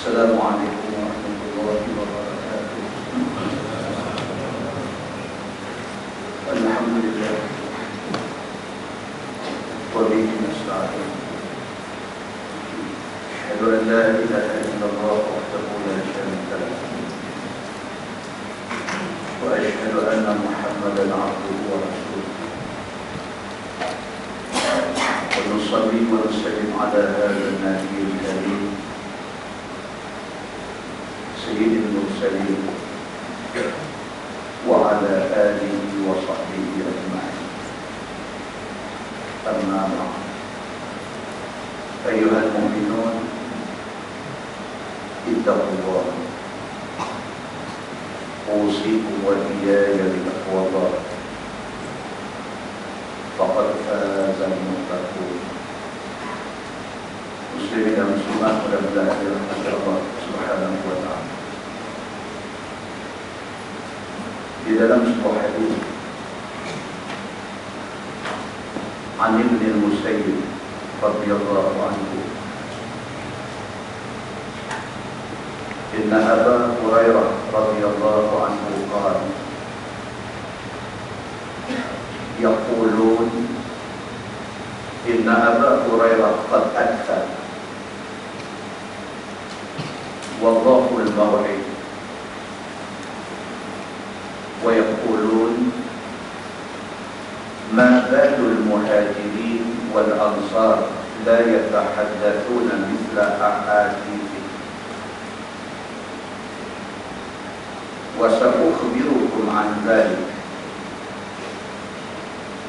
Assalamualaikum warahmatullahi wabarakatuh. Alhamdulillah wa bihi nasta'in. Asyhadu an la ilaha illallah wahdahu la syarika lah wa asyhadu anna Muhammadan abduhu wa rasuluh. Wa nusalli wa nusallim ala hadzal nabiyil karim Sayyidil Mursalin wa ala alihi wa sahbihi ajma'in. Amma ba'd. Ayyuhal mu'minun, ittaqullah. Usikum wa iyaya bitaqwallah. Faqad fazal muttaqun. Muslimin dan muslimat, mudah-mudahan dirahmati Allah Subhanahu wa ta'ala. Di dalam sebuah hadis An Ibn al-Musayyib radhiyallahu anhu, Inna Aba Hurairah radhiyallahu anhu qala yaqulun Inna Aba Hurairah qad akthar wallahu al-maw'id wa yaqulun ma balul muhajirin wal ansar la yatahaddathuna mithla ahadithi wa sa'ukhbirukum an dhalik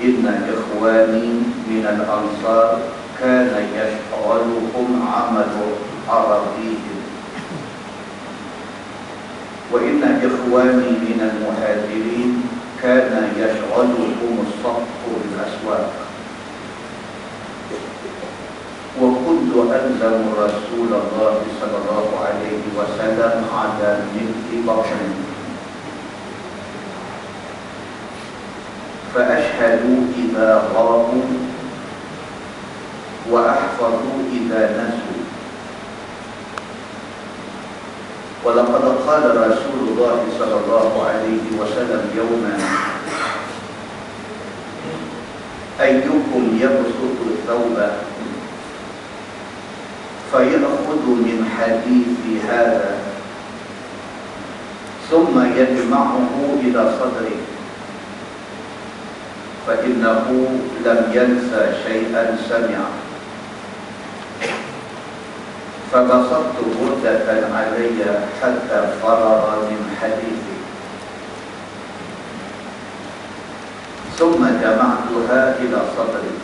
inna ikhwani minal ansar kana yashghaluhum amalu arabihim wa inna ikhwani minal muhajirin kana yashghaluhum as-saffu bil aswaq wa kuntu alzamu Rasulullah sallallahu alaihi wasallam ala mithli batni fa ashhadu idza ghabu wa ahfadhu idza nasu. ولقد قال رسول الله صلى الله عليه وسلم يوما أيكم يبسط الثوب فيأخذ من حديث هذا ثم يجمعه إلى صدره فإنه لم ينسى شيئا سمعه. فبسطت بردة علي حتى فرغ من حديثي ثم جمعتها إلى صدري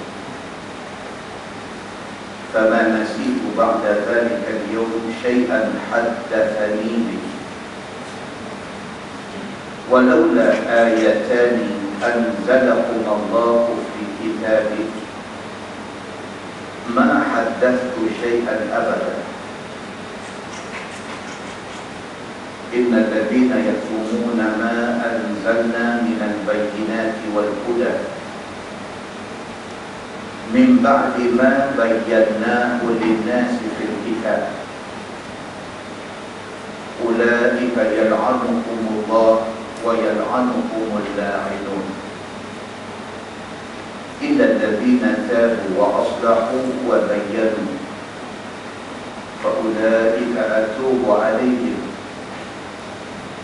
فما نسيت بعد ذلك اليوم شيئا حدثني به ولولا آيتان أنزلهما الله في كتابه ما حدثت شيئا أبدا. إن الذين يكتمون ما أنزلنا من البينات والهدى من بعد ما بيناه للناس في الكتاب أولئك يلعنهم الله ويلعنهم اللاعنون إلا الذين تابوا وأصلحوا وبينوا فأولئك أتوب عليهم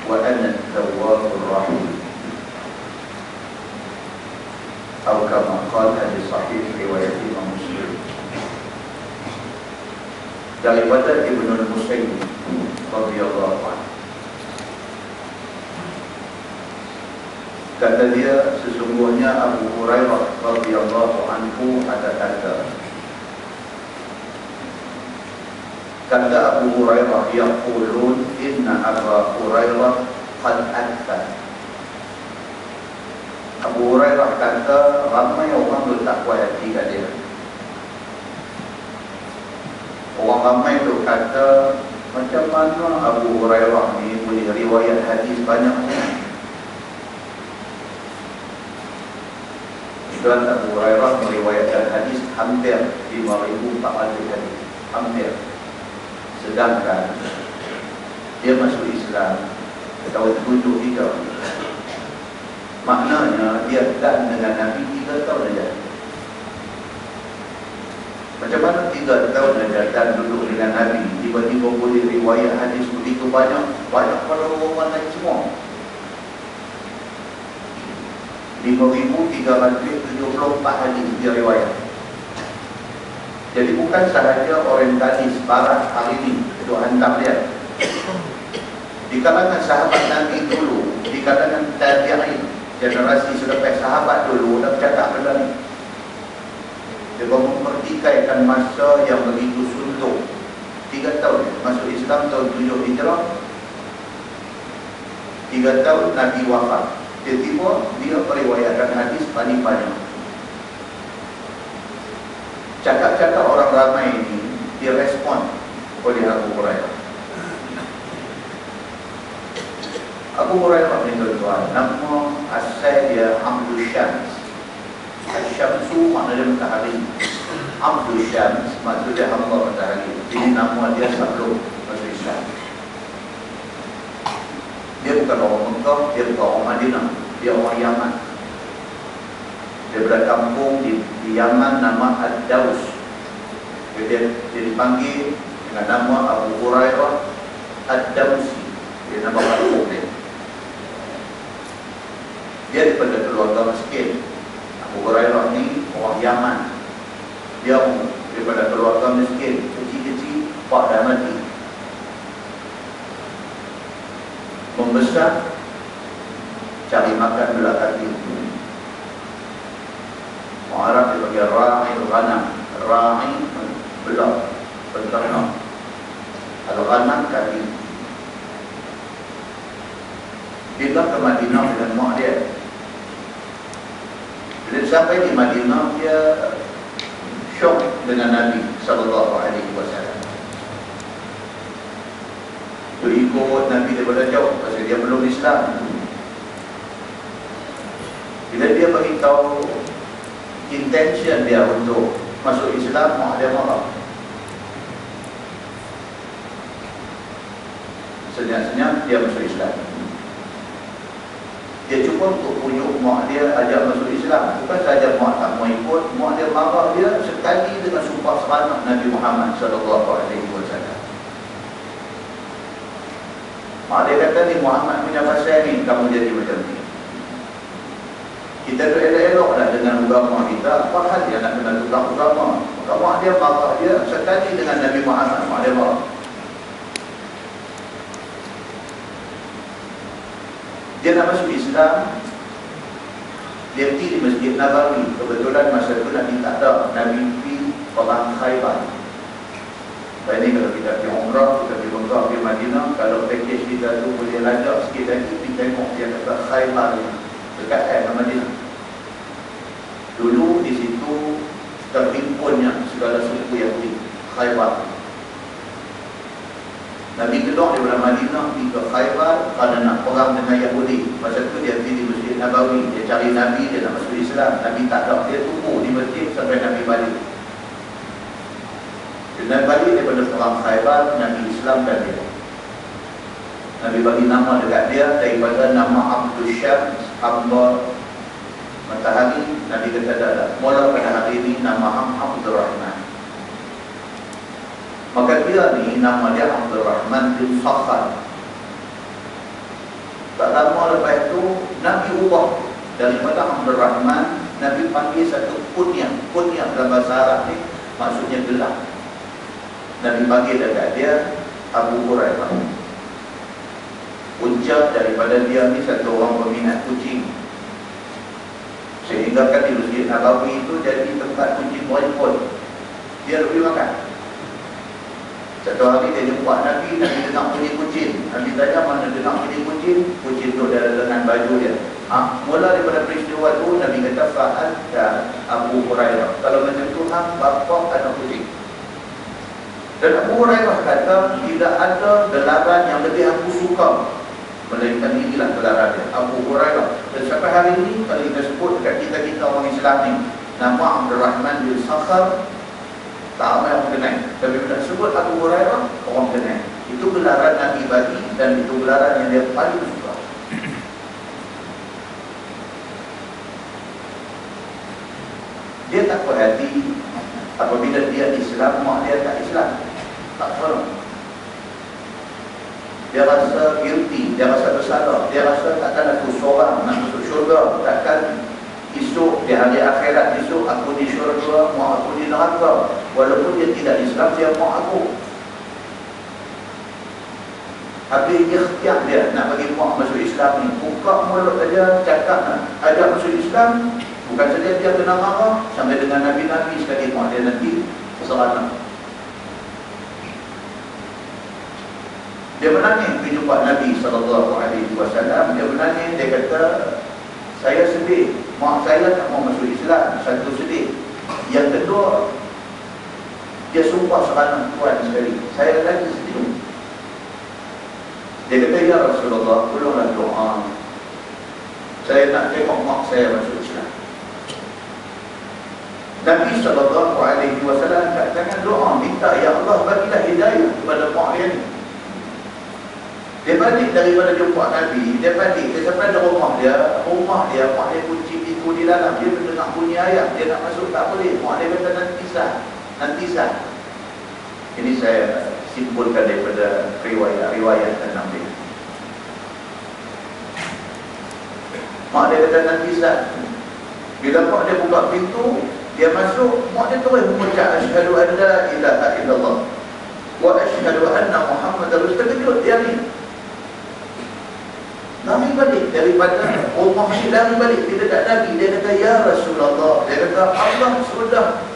وأنا التواب الرحيم أو كما قال في صحيح رواية Imam Muslim. Daripada Ibn al-Musayyib radhiyallahu anhu, kata dia, sesungguhnya Abu Hurairah radhiyallahu anhu ada kata Abu Hurairah yaqulun inna Abu Hurairah qad akthar. Abu Hurairah kata ramai orang bertakwa hati kat dia. Orang ramai tu kata macam mana Abu Hurairah ni boleh riwayat hadis banyak ni. Dan Abu Hurairah meriwayatkan hadis hampir 5,400 hadis. Hampir Sedangkan dia masuk Islam tahun 73. Maknanya dia dan dengan Nabi 3 tahun saja. Macam mana 3 tahun saja dan duduk dengan Nabi, tiba-tiba boleh riwayat hadis begitu banyak pada orang lain semua. 5,374 hadis dia riwayat. Jadi bukan sahaja orientalis barat hari ini itu hantar dia. Di kalangan sahabat Nabi dulu, di kalangan tabi'in, generasi selepas sahabat dulu dah bercakap benda ni. Dia mempertikaikan masa yang begitu suntuk. 3 tahun masuk Islam tahun 7 Hijrah, 3 tahun Nabi wafat. Tiba-tiba dia periwayatkan hadis paling banyak. Cakap-cakap orang ramai ini direspon oleh Abu Hurairah. Abu Hurairah ni tuan-tuan, nama asal dia Abdul Syams. Al-Syamsu maknanya matahari. Abdul Syams maksudnya hamba matahari. Ini nama dia sebelum masuk Islam. Dia bukan orang Mekah, dia bukan orang Madinah, dia orang Yaman. Dia berkampung di Yaman, nama Ad-Daus. Dia dipanggil dengan nama Abu Hurairah Ad-Dausi. Dia nama kampung dia. Dia daripada keluarga miskin. Abu Hurairah ni orang Yaman. Dia daripada keluarga miskin, kecil-kecil, pak dah mati. Membesar, cari makan belah kaki. Orang Arab dia panggil ra'i ghanam. Ra'i belah, penternak. Al-ghanam kaki. Dia ke Madinah dengan mak dia. Bila sampai di Madinah, dia syok dengan Nabi SAW. Dia ikut Nabi daripada jauh pasal dia belum Islam. Bila dia beritahu intention dia untuk masuk Islam, mak dia marah. Senyap-senyap dia masuk Islam. Dia cuba untuk pujuk mak dia ajak masuk Islam. Bukan sahaja mak tak mau ikut, mak dia marah dia sekali dengan sumpah seranak Nabi Muhammad SAW. Mak dia kata ni Muhammad punya pasal ni, kamu jadi macam ni. Kita tu elok-elok dah dengan agama kita, apa hal dia nak kena tukar agama? Maka mak dia marah dia sekali dengan Nabi Muhammad, mak dia marah. Dia nak masuk Islam, dia pergi di Masjid Nabawi. Kebetulan masa itu Nabi tak ada, Nabi pergi perang Khaybar. Baik ni kalau kita pergi Umrah, kita pergi Mekah, pergi Madinah, kalau package kita tu boleh lajak sikit lagi, kita tengok dia kata Khaybar ni dekat Madinah. Dulu di situ terhimpunnya segala suku Yahudi, Khaybar. Nabi keluar daripada Madinah pergi ke Khaybar kerana nak perang dengan Yahudi. Masa tu dia pergi di Masjid Nabawi, dia cari Nabi, dia nak masuk Islam. Nabi tak ada, dia tunggu di masjid sampai Nabi balik. Nabi balik daripada perang Khaybar, Nabi Islamkan dia. Nabi bagi nama dekat dia daripada nama Abdul Syams, hamba matahari. Nabi kata dah, mula pada hari ini nama Abdul Rahman. Maka dia ni nama dia Abdul Rahman bin Sakhar. Tak lama lepas itu Nabi ubah daripada Abdul Rahman, Nabi panggil satu kunyah. Kunyah dalam bahasa Arab ni maksudnya gelar. Nabi panggil dekat dia Abu Hurairah. Punca daripada dia ni satu orang peminat kucing. Sehingga kan di Masjid Nabawi itu jadi tempat kucing berhimpun. Dia lebih makan. Satu hari dia jumpa Nabi, Nabi dengar bunyi kucing. Nabi tanya mana dengar bunyi kucing? Kucing tu dalam lengan baju dia. Mula daripada peristiwa tu, Nabi kata Fa'ad dan Abu Hurairah. Kalau macam tu, bapak anak kucing. Dan Abu Hurairah kata, tidak ada gelaran yang lebih aku suka melainkan inilah gelaran dia, Abu Hurairah. Dan sampai hari ini, kalau kita sebut dekat kita orang Islam ni, nama Abdul Rahman bin Sakhar, tak ramai yang mengenai. Tapi bila sebut Abu Hurairah, orang kenal. Itu gelaran Nabi bagi, dan itu gelaran yang dia paling suka. Dia tak puas hati apabila dia Islam, mak dia tak Islam. Tak faham. Dia rasa guilty, dia rasa bersalah, dia rasa takkan aku seorang nak masuk syurga, takkan esok di hari akhirat esok aku di syurga, mak aku di neraka. Walaupun dia tidak Islam, dia mak aku. Habis ikhtiar dia nak bagi mak masuk Islam ni, buka mulut aja cakap nak ajak masuk Islam. Bukan saja dia kena marah, sampai dengan Nabi-Nabi sekali mak dia nanti serana. Dia menangis pergi jumpa Nabi SAW. Dia menangis, dia kata, saya sedih, mak saya tak mau masuk Islam. Satu sedih. Yang kedua, dia sumpah serana Tuhan sekali. Saya lagi sedih. Dia kata, ya Rasulullah, tolonglah doa. Saya nak tengok mak saya masuk Islam. Nabi SAW katakan doa, minta, ya Allah bagilah hidayah kepada mak dia ni. Dia balik daripada jumpa Nabi, dia balik, dia sampai di rumah dia, mak dia kunci pintu di dalam, dia mendengar bunyi ayat, dia nak masuk tak boleh, mak dia kata nanti sah. Ini saya simpulkan daripada riwayat tentang dia. Mak dia kata nanti sah. Bila mak dia buka pintu, dia masuk, mak dia terus mengucap asyhadu an la ilaha illallah wa asyhadu anna Muhammadar Rasulullah. Terkejut dia ni. Lari balik daripada rumah ni, lari balik dia dekat Nabi. Dia kata, ya Rasulullah, dia kata, Allah sudah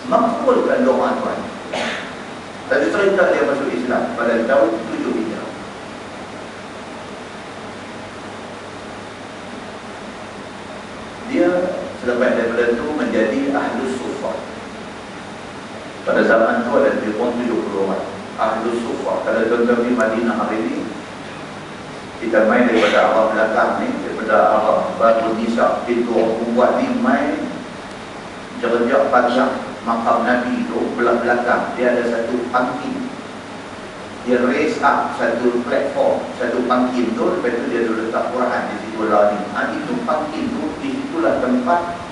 makbulkan doa Tuhan. Tadi cerita dia masuk Islam pada tahun 7 Hijrah. Dia selepas daripada itu menjadi Ahlus Suffah. Pada zaman itu ada lebih kurang 70 orang Ahlus Suffah. Kalau tuan-tuan di Madinah hari ini, kita main daripada arah belakang ni, daripada arah Batu Nisa, pintu buat ni, main jerjak panjang makam Nabi tu, belah belakang dia ada satu pangking. Dia raise up satu platform, satu pangking tu, lepas tu dia letak Quran di situ lah ni. Itu pangking tu, di situlah tempat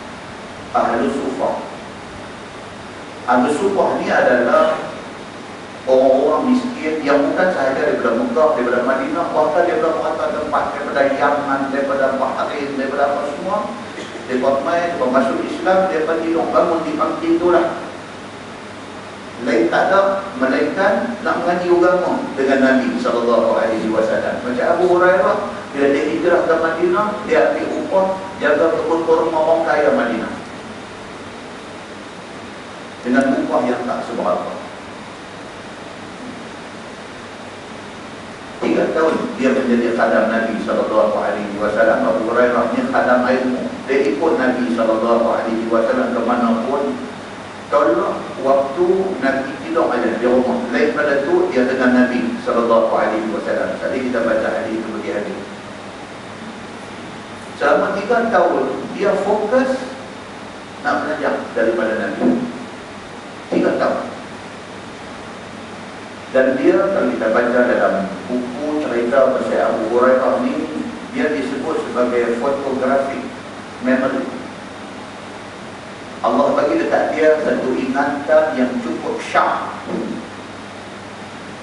Ahlus Suffah. Ahlus Suffah ni adalah orang-orang miskin yang bukan sahaja daripada Mekah, daripada Madinah, bahkan daripada berapa tempat, daripada Yaman, daripada Bahrain, daripada apa semua. Dia masuk Islam, dia pergi bangun di pangking tu lah. Lain tak ada, melainkan nak mengaji agama dengan Nabi SAW. Macam Abu Hurairah, bila dia hijrah ke Madinah, dia ambil upah jaga kebun kurma orang kaya Madinah dengan upah yang tak seberapa. 3 tahun dia menjadi khadam Nabi SAW. Abu Hurairah ni khadam ilmu. Dia ikut Nabi SAW ke mana pun. Kalau waktu Nabi tidur aja di rumah, lain pada tu dia dengan Nabi SAW. Tadi kita baca hadis itu bagi hadis. Selama 3 tahun dia fokus nak belajar daripada Nabi. 3 tahun. Dan dia, kalau kita baca dalam buku cerita pasal Abu Hurairah ni, dia disebut sebagai photographic memory. Allah bagi dekat dia satu ingatan yang cukup sharp.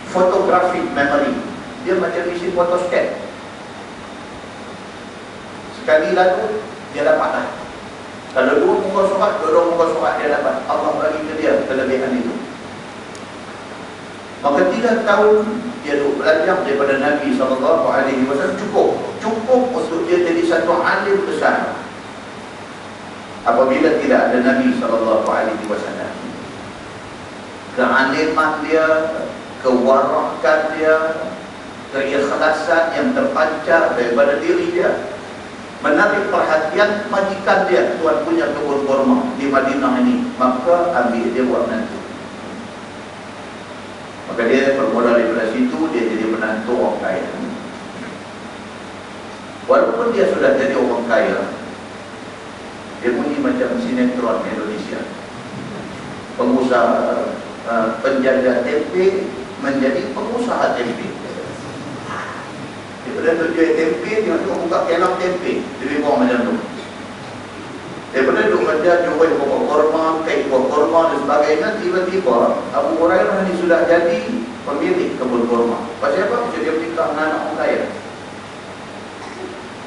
Photographic memory. Dia macam isi photostat. Sekali lalu dia dapat lah. Kalau 2 muka surat, 2 muka surat dia dapat. Allah bagi ke dia kelebihan itu. Maka 3 tahun dia duduk belajar daripada Nabi SAW cukup untuk dia jadi satu alim besar. Apabila tidak ada Nabi SAW, kealiman dia, kewarakan dia, keikhlasan yang terpancar daripada diri dia menarik perhatian majikan dia, tuan punya kebun kurma di Madinah ini. Maka ambil dia buat menantu. Maka dia bermula daripada situ, dia jadi menantu orang kaya. Walaupun dia sudah jadi orang kaya, dia bunyi macam sinetron Indonesia. Pengusaha penjaga tempe menjadi pengusaha tempe. Daripada duduk jual tempe, tengok buka kelang tempe, lebih kurang macam tu. Daripada duduk kerja jual pokok korma, kek pokok korma dan sebagainya, tiba-tiba Abu Hurairah ni sudah jadi pemilik kebun korma. Pasal apa? Pasal dia menikah dengan anak orang kaya.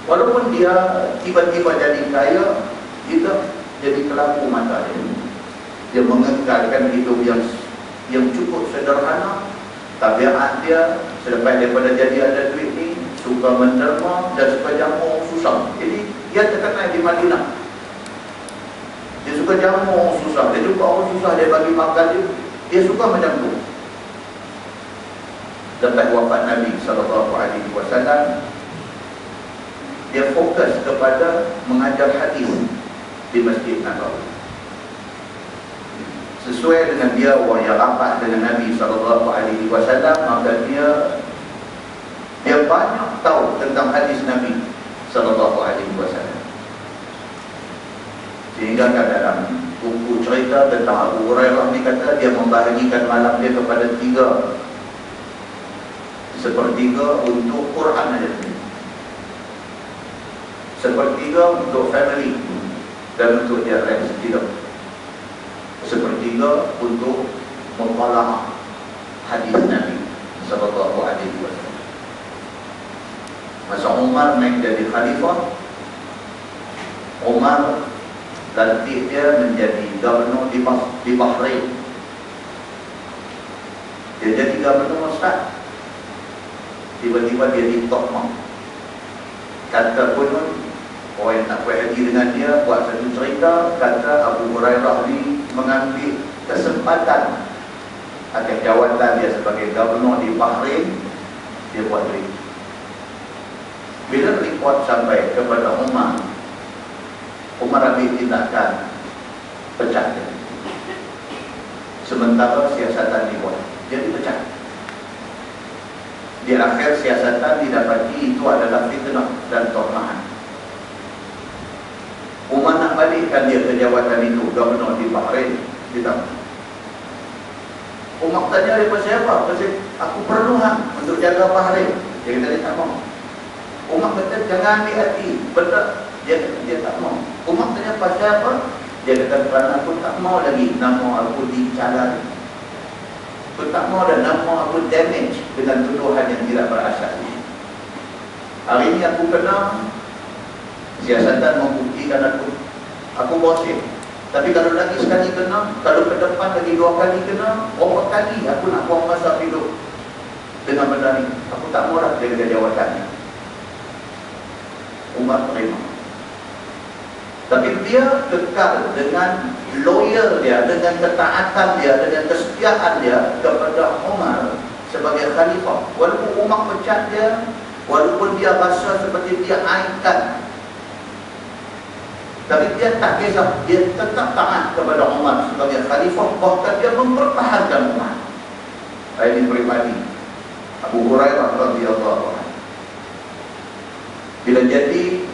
Walaupun dia tiba-tiba jadi kaya, dia jadi pelaku mata dia. Dia mengekalkan hidup yang cukup sederhana. Tabiat dia selepas daripada jadi ada duit ni, suka menderma dan suka jamu orang susah. Jadi dia terkenal di Madinah. Dia suka jamu orang susah. Dia jumpa orang susah, dia bagi makan dia. Dia suka macam tu. Lepas wafat Nabi SAW, dia fokus kepada mengajar hadis di Masjid Nabawi. Sesuai dengan dia orang yang rapat dengan Nabi SAW, maka dia banyak tahu tentang hadis Nabi SAW. Sehingga dalam buku cerita tentang Abu Hurairah ni kata dia membahagikan malam dia kepada 3/3 untuk Quran aja, 1/3 untuk family dan untuk dia rest tidur, 1/3 untuk mempelajari hadis Nabi sallallahu alaihi wasallam. Masa Umar naik jadi khalifah, Umar lantik dia menjadi gubernur di Bahrain. Dia jadi gubernur Ustaz. Tiba-tiba dia ditokmak. Kata konon orang yang tak puas hati dengan dia buat satu cerita, kata Abu Hurairah ni mengambil kesempatan atas jawatan dia sebagai gubernur di Bahrain, dia buat duit. Bila report sampai kepada Umar ambil tindakan pecat dia. Sementara siasatan dibuat, dia dipecat. Di akhir siasatan didapati itu adalah fitnah dan tornahan. Umar nak balikkan dia ke jawatan itu, gubernur di Bahrain, dia tak. Umar tanya dia pasal apa? Pasal aku perlu untuk jaga Bahrain. Dia kata dia tak mau. Umar kata jangan ambil hati, betul. Dia tak mau. Umar tanya pasal apa? Dia kata kerana aku tak mau lagi nama aku dicalari. Aku tak mau dan nama aku damage dengan tuduhan yang tidak berasas. Hari ini aku kena, siasatan membuktikan aku bosin. Tapi kalau lagi sekali kena, kalau ke depan lagi 2 kali kena, berapa kali aku nak buang masa hidup dengan benda ni. Aku tak mau dah jaga jawatannya. Umar terima. Tapi dia kekal dengan loyal dia, dengan ketaatan dia, dengan kesetiaan dia kepada Umar sebagai khalifah. Walaupun Umar pecat dia, walaupun dia rasa seperti dia aibkan, tapi dia tak kisah, dia tetap taat kepada Umar sebagai khalifah, bahkan dia mempertahankan Umar. Ini pribadi Abu Hurairah radhiyallahu anhu. Bila jadi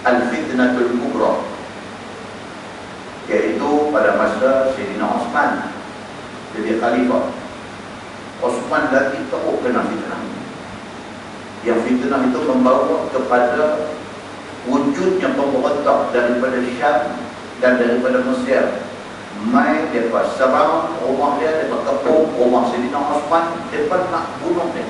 Al-Fitnatul Kubra, iaitu pada masa Sayyidina Osman jadi khalifah, Osman lagi teruk kena fitnah. Yang fitnah itu membawa kepada wujudnya pemberontak daripada Syam dan daripada Mesir. Mai mereka serang rumah dia, mereka kepung rumah Sayyidina Osman, mereka nak bunuh dia.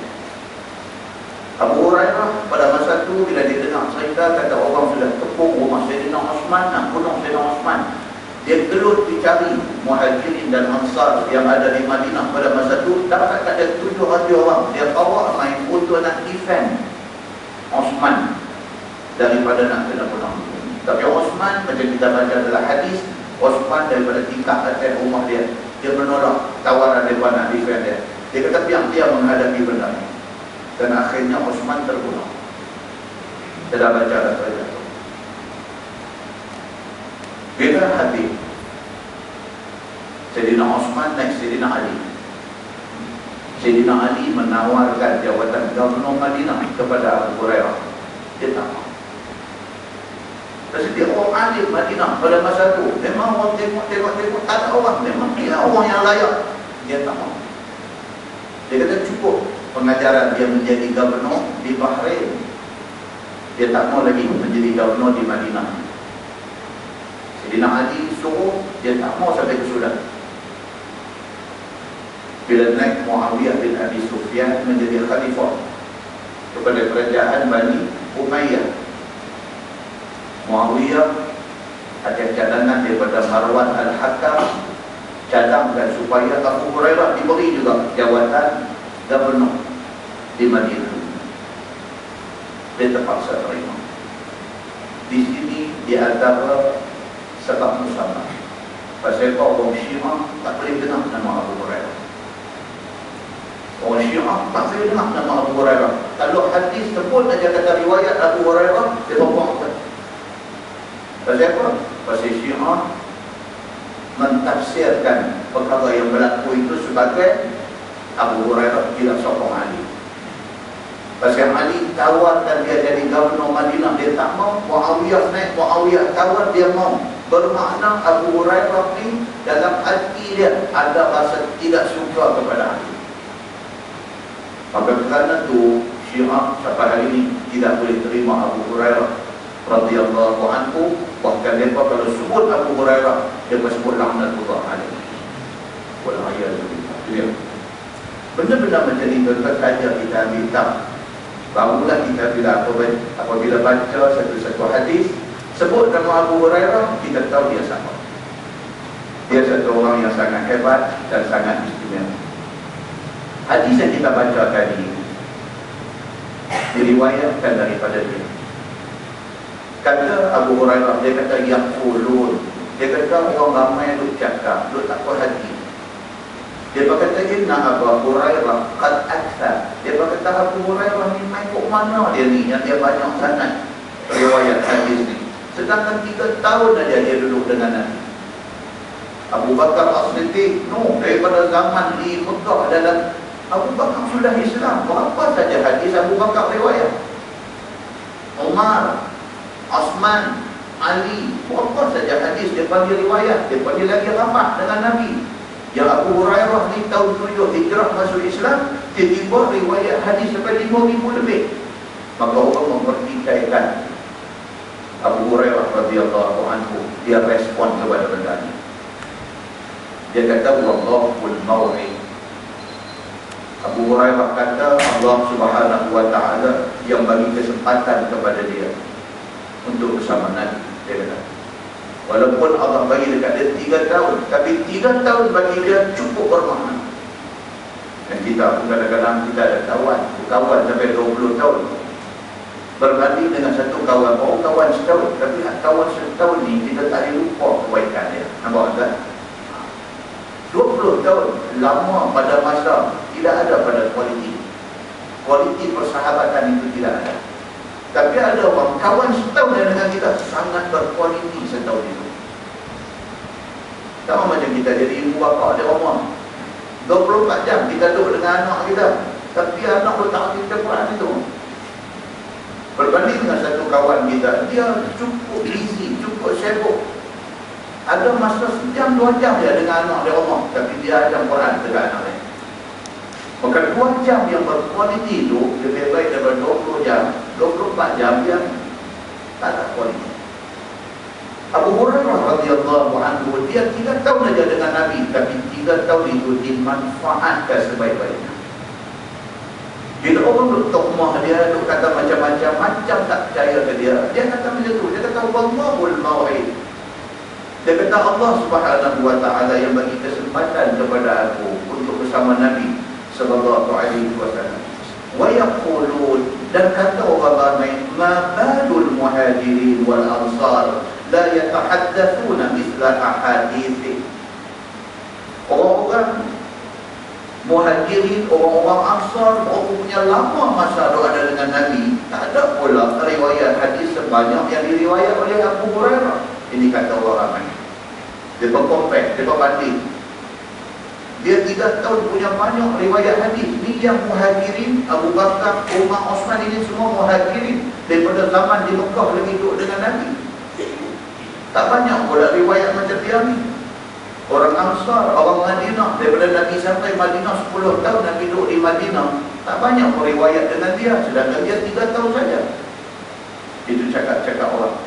Abu Hurairah pada masa itu bila dia dengar cerita kata orang sudah kepung rumah Sayyidina Osman, nak bunuh Sayyidina Osman, dia gelut dicari Muhajirin dan Ansar yang ada di Madinah pada masa itu. Dapat ada 7 orang, dia bawa main untuk nak defend Osman daripada nak kena bunuh. Tapi Osman, macam kita baca dalam hadis, Osman daripada tingkat atas rumah dia menolak tawaran mereka nak defend dia. Dia kata biar dia menghadapi benda ni. Dan akhirnya Osman terbunuh. Kita dah baca dah cerita itu. Bila habis Sayyidina Osman naik Sayyidina Ali. Sayyidina Ali menawarkan jawatan Gubernur Madinah kepada Abu Hurairah. Dia tak mahu. Sebab dia orang alim Madinah pada masa itu. Memang orang tengok tak ada orang. Memang dia orang yang layak. Dia tak mahu. pengajaran dia menjadi gubernur di Bahrain. Dia tak mau lagi menjadi gubernur di Madinah. Sayyidina Ali suruh, dia tak mau sampai ke Sudan. Bila naik Muawiyah bin Abi Sufyan menjadi khalifah kepada kerajaan Bani Umayyah, Muawiyah ada cadangan daripada Marwan Al-Hakam, cadangkan supaya Abu Hurairah diberi juga jawatan gubernur di Madinah. Dia terpaksa terima. Di sini di antara sebab bersama, pasal orang Syiah tak boleh dengar nama Abu Hurairah. Orang Syiah tak boleh dengar nama Abu Hurairah. Kalau hadis sebut aja kata riwayat Abu Hurairah, dia buang. Pasal apa? Pasal Syiah mentafsirkan perkara yang berlaku itu sebagai Abu Hurairah tidak sokong Ali. Pasal Ali tawarkan dia jadi gubernur Madinah, dia tak mau. Muawiyah naik, Muawiyah tawar, dia mau. Bermakna Abu Hurairah ni dalam hati dia ada rasa tidak suka kepada Ali. Maka kerana tu Syiah sampai hari ini tidak boleh terima Abu Hurairah radhiyallahu anhu. Bahkan mereka kalau sebut Abu Hurairah, dia sebut laknatullah alaihi. Wal'iyadzubillah. Benda-benda macam ini saja kita ambil tak. Barulah kita apabila baca satu-satu hadis sebut nama Abu Hurairah, kita tahu dia sama. Dia satu orang yang sangat hebat dan sangat istimewa. Hadis yang kita baca tadi diriwayatkan daripada dia. Kata Abu Hurairah, dia kata yaqulun, dia kata orang ramai duk cakap, duk tak puas hati. Dia berkata inna Abu Hurairah qad akthar. Dia berkata Abu Hurairah ni main kok mana dia ni yang dia banyak sangat riwayat hadis ni. Sedangkan 3 tahun aja dia duduk dengan Nabi. Abu Bakar As-Siddiq, daripada zaman di Mekah dalam Abu Bakar sudah Islam, berapa saja hadis Abu Bakar riwayat. Umar, Osman, Ali, berapa saja hadis dia panggil riwayat. Dia panggil lagi ramah dengan Nabi. Yang Abu Hurairah ni tahun 7 hijrah masuk Islam, tiba-tiba riwayat hadis sampai 5,000 lebih. Maka orang mempertikaikan Abu Hurairah radhiyallahu anhu. Dia respon kepada benda ini. Dia kata wallahul maw'id. Abu Hurairah kata Allah Subhanahu wa taala yang bagi kesempatan kepada dia untuk bersama Nabi. Dia kata walaupun Allah bagi dekat dia 3 tahun, tapi 3 tahun bagi dia cukup bermakna. Dan kita pun kadang-kadang kita ada kawan sampai 20 tahun. Berbanding dengan satu kawan, kawan setahun, tapi kawan setahun ni kita tak boleh lupa kebaikan dia. Nampak tak? 20 tahun lama pada masa tidak ada pada kualiti persahabatan itu tidak ada. Tapi ada orang kawan setahun dengan kita sangat berkualiti setahun itu. Sama macam kita jadi ibu bapa, dia rumah 24 jam kita duduk dengan anak kita, tapi anak letak kita Quran itu. Berbanding dengan satu kawan kita, dia cukup busy, cukup sibuk. Ada masa sejam 2 jam dia dengan anak dia rumah, tapi dia ada Quran dekat anak dia. Maka 2 jam yang berkualiti itu lebih baik daripada 20 jam, 24 jam yang tak ada kualiti. Abu Hurairah radhiyallahu anhu, dia 3 tahun saja dengan Nabi, tapi 3 tahun itu dimanfaatkan sebaik-baiknya. Bila orang duduk rumah dia, duduk kata macam-macam, macam tak percaya ke dia, dia kata macam tu, dia kata wallahul maw'id. Dia kata Allah Subhanahu wa taala yang bagi kesempatan kepada aku untuk bersama Nabi sallallahu alaihi wasallam. Wa yaqulun, dan kata orang ramai, ma balul muhajirin wal ansar la yatahaddatsuna mithla ahadithi. Orang-orang muhajirin, orang-orang ansar, orang punya lama masa ada dengan Nabi, tak ada pula riwayat hadis sebanyak yang diriwayat oleh Abu Hurairah. Ini kata orang ramai. Dia berkompare, dia berbanding. Dia 3 tahun punya banyak riwayat hadis. Ni yang muhajirin, Abu Bakar, Umar, Osman, ini semua muhajirin daripada zaman di Mekah lagi duduk dengan Nabi. Tak banyak pula riwayat macam dia ni. Orang Ansar, orang Madinah, daripada Nabi sampai Madinah 10 tahun Nabi duduk di Madinah, tak banyak periwayat dengan dia, sedangkan dia 3 tahun saja. Itu cakap-cakap orang.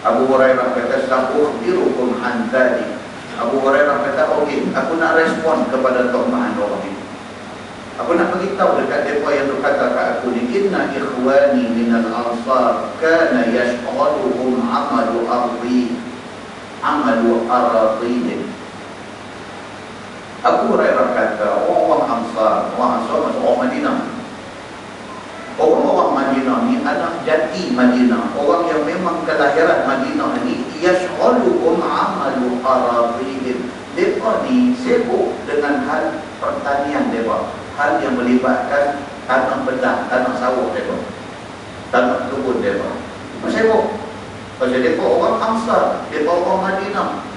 Abu Hurairah kata, "Sa'ukhbirukum an dzalik." Abu Hurairah kata, "Okey, aku nak respon kepada tokohan orang ini. Aku nak beritahu dekat mereka yang berkata kat aku ni, inna ikhwani minal ansar kana yashghaluhum amalu aradihim." Abu Hurairah kata, orang Ansar masuk orang Madinah. Orang-orang Madinah ni anak jati Madinah, orang yang memang kelahiran Madinah ni, yashghaluhum amalu aradihim. Mereka ni sibuk dengan hal pertanian mereka, hal yang melibatkan tanah bedah, tanah sawah mereka, tanah kebun mereka. Mereka sibuk. Pasal mereka orang Ansar, mereka orang Madinah.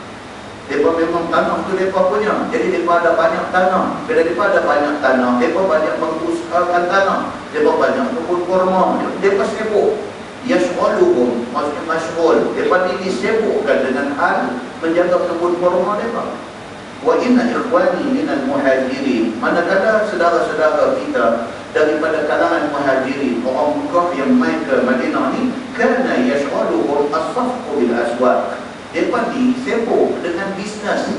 Mereka memang tanah tu mereka punya. Jadi mereka ada banyak tanah. Bila mereka ada banyak tanah, mereka banyak mengusahakan tanah. Mereka banyak kebun kurma. Mereka sibuk. Yashghaluhum, maksudnya masyghul. Mereka ini sibukkan dengan hal menjaga kebun kurma mereka. Wa inna ikhwani minal muhajirin, manakala saudara-saudara kita daripada kalangan muhajirin, orang Mekah yang main ke Madinah ni, kana yashghaluhum as-safqu bil aswaq. Mereka ni sibuk dengan bisnes.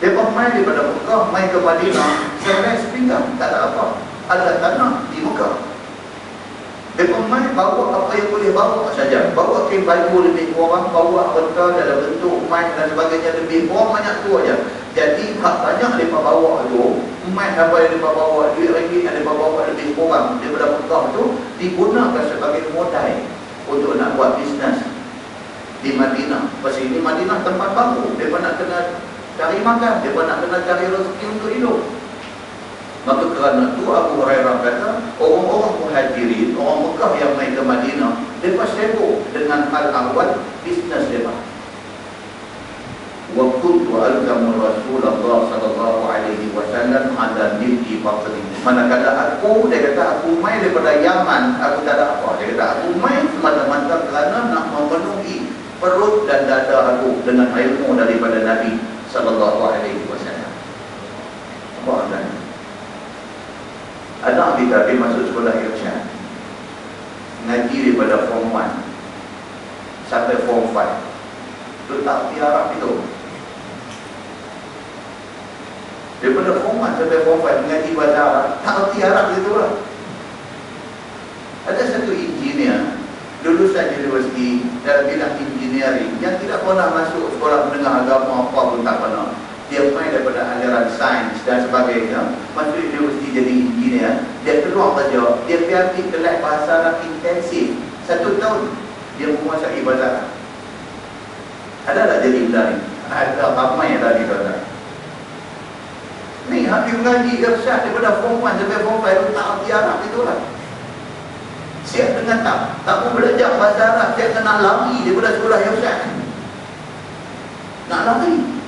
Mereka main daripada Mekah main ke Madinah, selai sepinggang, tak ada apa, ada tanah di Mekah. Mereka main bawa apa yang boleh bawa saja, bawa kain baju lebih kurang, bawa harta dalam bentuk emas dan sebagainya lebih kurang, banyak tu aja. Jadi banyak mereka bawa tu, emas apa yang mereka bawa, duit ringgit yang mereka bawa lebih kurang daripada Mekah tu, digunakan sebagai modal untuk nak buat bisnes di Madinah. Pasal ini Madinah tempat baru, mereka nak kena cari makan, mereka nak kena cari rezeki untuk hidup. Maka kerana itu Abu Hurairah kata, orang-orang muhajirin, orang Mekah yang main ke Madinah, mereka sibuk dengan hal awal bisnes mereka. Wa kuntu alzamu Rasulullah sallallahu alaihi wasallam ala milki batni. Manakala aku, dia kata, aku main daripada Yaman, aku tak ada apa. Dia kata, aku main semata-mata kerana nak memenuhi perut dan dada aku dengan ilmu daripada Nabi sallallahu alaihi wasallam. Apa adanya? Anak kita pergi masuk sekolah Irsyad, ngaji daripada form 1 sampai form 5, tu tak erti Arab itu. Daripada form 1 sampai form 5 ngaji bahasa Arab, tak erti Arab itu lah. Ada satu engineer lulusan universiti dalam bidang engineering yang tidak pernah masuk sekolah menengah agama apa pun tak pernah. Dia main daripada aliran sains dan sebagainya, masuk universiti jadi engineer. Dia keluar kerja, dia pergi kelas bahasa Arab intensif 1 tahun, dia menguasai bahasa Arab. Ada tak jadi benda ni? Ada, ramai yang tadi tuan-tuan. Ni habis mengaji Irsyad daripada form 1 sampai form 5, tak erti Arab itulah. Siap dengan tak mau belajar bahasa Arab, siap nak lari daripada sekolah Irsyad. Nak lari.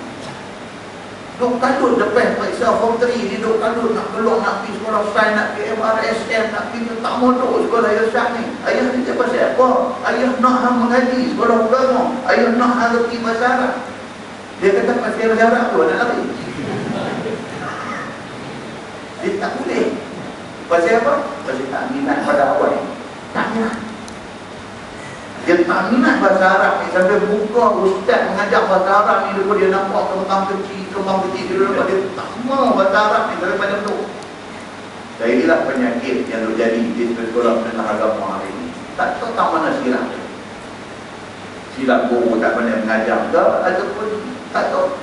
Duk kalut depan periksa form 3, dia duk kalut nak keluar, nak pergi sekolah sains, nak pergi MRSM, nak pergi, tak mau duk sekolah Irsyad ni. Ayah dia pasal apa? Ayah nak hang mengaji sekolah agama, ayah nak hang reti bahasa Arab. Dia kata pasal bahasa Arab tu nak lari. Dia tak boleh. Pasal apa? Pasal tak minat pada awal. Tak minat. Dia tak minat bahasa Arab ni, sampai buka ustaz mengajar bahasa Arab ni, dia nampak kembang kecil dia nampak, dia tak mau bahasa Arab ni sampai macam tu. Dan inilah penyakit yang terjadi di sekolah menengah agama hari ini. Tak tahu tak mana silap. Silap guru tak pandai mengajar ke, ataupun tak tahu.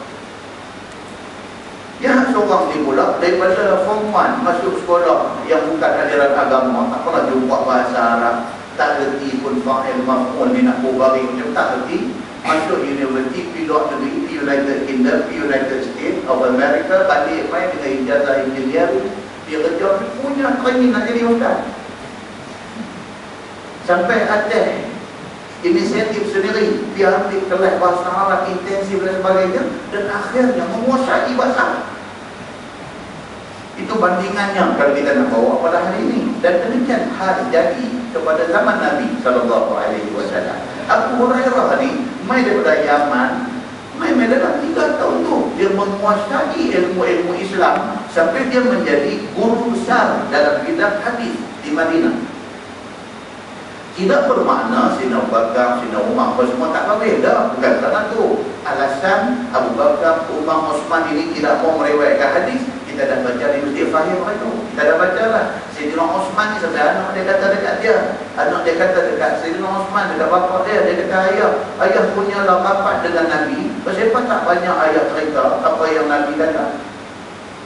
Yang seorang ni pula daripada form 1 masuk sekolah yang bukan aliran agama, tak pernah jumpa bahasa Arab, tak reti pun fa'il maf'ul ni nak baring macam tak reti. Masuk universiti, pergi luar negeri, United Kingdom, United States of America, balik main dengan ijazah engineering, dia kerja, punya training nak jadi ustaz. Sampai ada inisiatif sendiri, dia ambil kelas bahasa Arab intensif dan sebagainya, dan akhirnya menguasai bahasa. Itu bandingannya kalau kita nak bawa pada hari ini. Dan demikian hal jadi kepada zaman Nabi SAW. Abu Hurairah ni main daripada Yaman, Main-main dalam 3 tahun tu dia menguasai ilmu-ilmu Islam sampai dia menjadi guru besar dalam bidang hadis di Madinah. Tidak bermakna Sayyidina Abu Bakar, Sayyidina Umar apa semua tak boleh dah, bukan kerana tu. Alasan Abu Bakar, Umar, Osman ini tidak mau meriwayatkan hadis, kita dah baca di Masjid Fahim itu. Kita dah baca lah. Sayyidina Osman ni sampai anak dia kata dekat dia. Anak dia kata dekat Sayyidina Osman, dekat bapa dia kata ayah punya lah rapat dengan Nabi. Pasal apa tak banyak ayat cerita apa yang Nabi kata.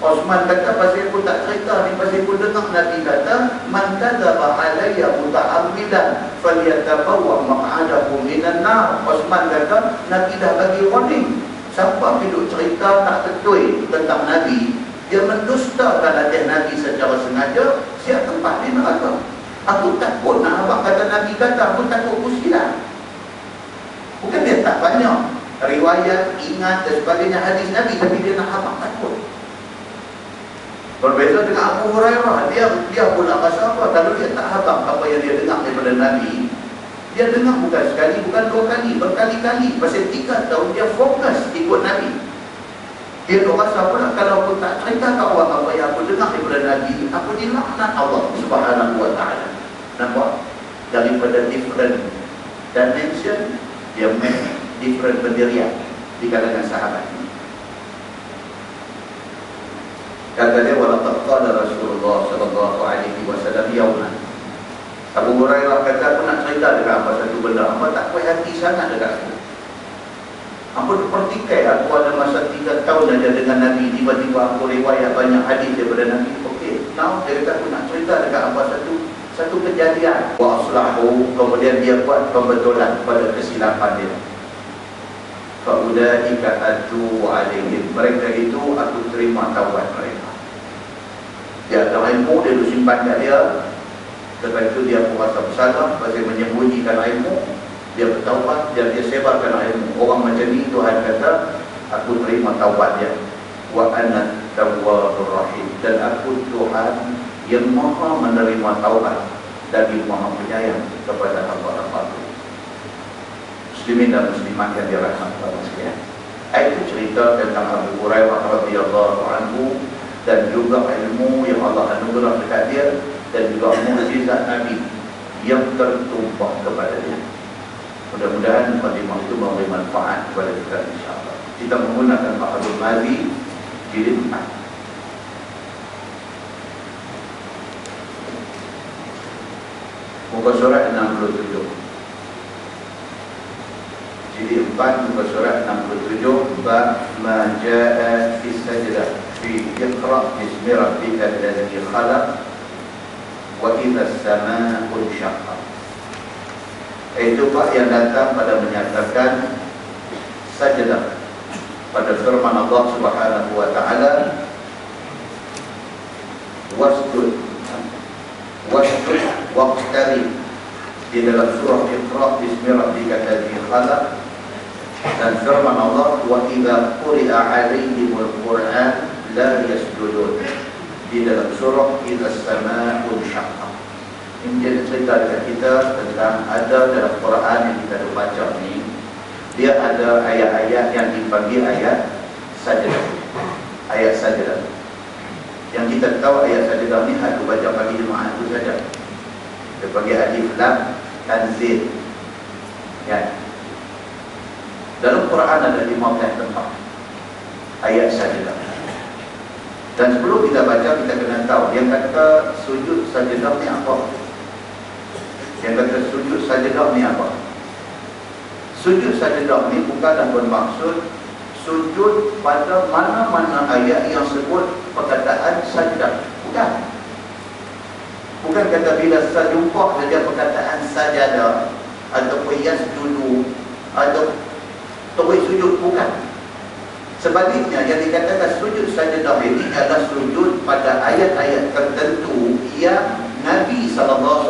Osman kata, pasal aku tak cerita ni, pasal aku dengar Nabi kata, man kadzaba alayya muta'ammidan falyatabawwa maq'adahu minan nar. Osman kata, Nabi dah bagi warning. Siapa hidup cerita tak betul tentang Nabi, dia mendustakan hadis Nabi secara sengaja, siap tempat di neraka. Aku takut nak abang kata Nabi kata, aku takut aku silap. Bukan dia tak banyak riwayat, ingat dan sebagainya hadis Nabi, tapi dia nak abang takut. Berbeza dengan Abu Hurairah, dia pun nak rasa apa. Kalau dia tak habang apa yang dia dengar daripada Nabi, dia dengar bukan sekali, bukan 2 kali, berkali-kali. Pasal 3 tahun dia fokus ikut Nabi. Dia tak rasa pula, kalau aku tak cerita kat orang apa yang aku dengar daripada Nabi, aku dilaknat Allah Subhanahu wa ta'ala. Nampak? Daripada different dimension, dia make different pendirian di kalangan sahabat. Kata dia, walaqad qala Rasulullah sallallahu alaihi wasallam yauman. Abu Hurairah kata, aku nak cerita dengan apa satu benda, apa tak puas hati sangat dekat aku. Apa pertikai aku ada masa 3 tahun aja dengan Nabi, tiba-tiba aku riwayat banyak hadis daripada Nabi. Okey, now dia kata aku nak cerita dekat apa satu kejadian. Wa aslahu, kemudian dia buat pembetulan pada kesilapan dia. Faulaika atubu alaihim, mereka itu aku terima taubat mereka. Dia ada ilmu, dia simpan kat dia. Lepas itu dia rasa bersalah pasal menyembunyikan ilmu. Dia bertaubat dan dia sebarkan ilmu. Orang macam ni Tuhan kata, aku terima taubat dia. Wa ana tawwabur rahim, dan aku Tuhan yang maha menerima taubat dan maha penyayang kepada hamba-hamba. Muslimin dan muslimat yang dirahmati Allah sekalian. Itu cerita tentang Abu Hurairah radhiyallahu anhu, dan juga ilmu yang Allah anugerah dekat dia, dan juga mukjizat Nabi yang tertumpah kepada dia. Mudah-mudahan mukadimah itu memberi manfaat kepada kita insya-Allah. Kita menggunakan Bahrul Mazi jilid 4. Muka surat 67. Jadi 4 muka surat 67, bab ma jaa fi sajdah fi iqra bismi rabbikal ladzi khalaq wa idza as-samaa'u insyaqqat. Itu bab yang datang pada menyatakan sajdah pada firman Allah Subhanahu wa taala, wasjud waqtarib, di dalam surah Iqra bismi rabbikal ladzi khalaq. Dan firman Allah, wa idza quri'a 'alaihimul Qur'an la yasjudun, di dalam surah idza as-samaa'u insyaqqat. Ini dia cerita dekat kita tentang ada dalam Quran yang kita ada baca ni, dia ada ayat-ayat yang dipanggil ayat sajdah. Ayat sajdah. Yang kita tahu ayat sajdah ni aku baca pagi Jumaat itu saja. Dia panggil alif lam tanzil. Ya. Dalam Quran ada 15 tempat ayat sajdah. Dan sebelum kita baca, kita kena tahu yang kata sujud sajdah ni apa. Yang kata sujud sajdah ni apa. Sujud sajdah ni bukanlah bermaksud sujud pada mana-mana ayat yang sebut perkataan sajdah. Bukan. Bukan kata bila saya jumpa saja perkataan sajadah ataupun yasjudu atau terus sujud, bukan. Sebaliknya yang dikatakan sujud sajdah ini adalah sujud pada ayat-ayat tertentu yang Nabi SAW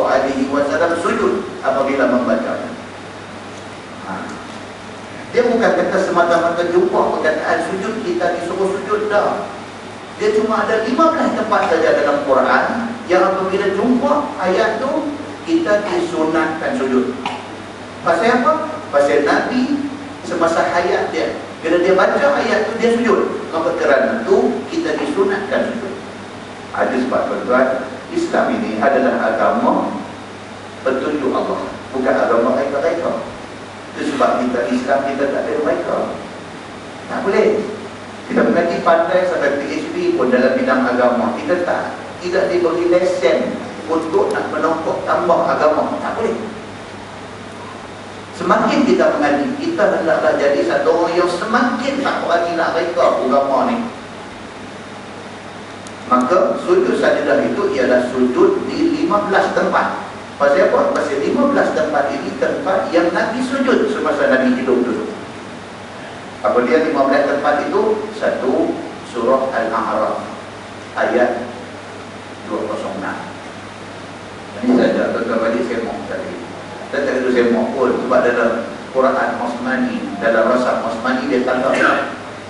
sujud apabila membacanya. Dia bukan kata semata-mata jumpa perkataan sujud kita disuruh sujud, dah. Dia cuma ada 15 tempat saja dalam Quran yang apabila jumpa ayat tu kita disunatkan sujud. Pasal apa? Pasal Nabi semasa hayat dia Bila dia baca ayat tu dia sujud. Maka kerana itu kita disunatkan sujud. Ada sebab tuan-tuan, Islam ini adalah agama petunjuk Allah, bukan agama mereka-mereka. Itu sebab kita Islam, kita tak ada mereka. Tak boleh. Kita mengaji pandai sampai PhD pun dalam bidang agama, kita tidak diberi lesen untuk nak menokok tambah agama. Tak boleh. Semakin kita mengaji, kita hendaklah jadi satu orang yang semakin tak berani nak reka agama ni. Maka sujud sajadah itu ialah sujud di 15 tempat. Pasal apa? Pasal 15 tempat ini tempat yang Nabi sujud semasa Nabi hidup dulu. Apa dia 15 tempat itu? Satu, surah Al-A'raf ayat 206. Ini saja tuan-tuan balik semok tadi. Dan tak ada semok pun sebab dalam Quran Osmani, dalam Rasam Osmani dia tanda,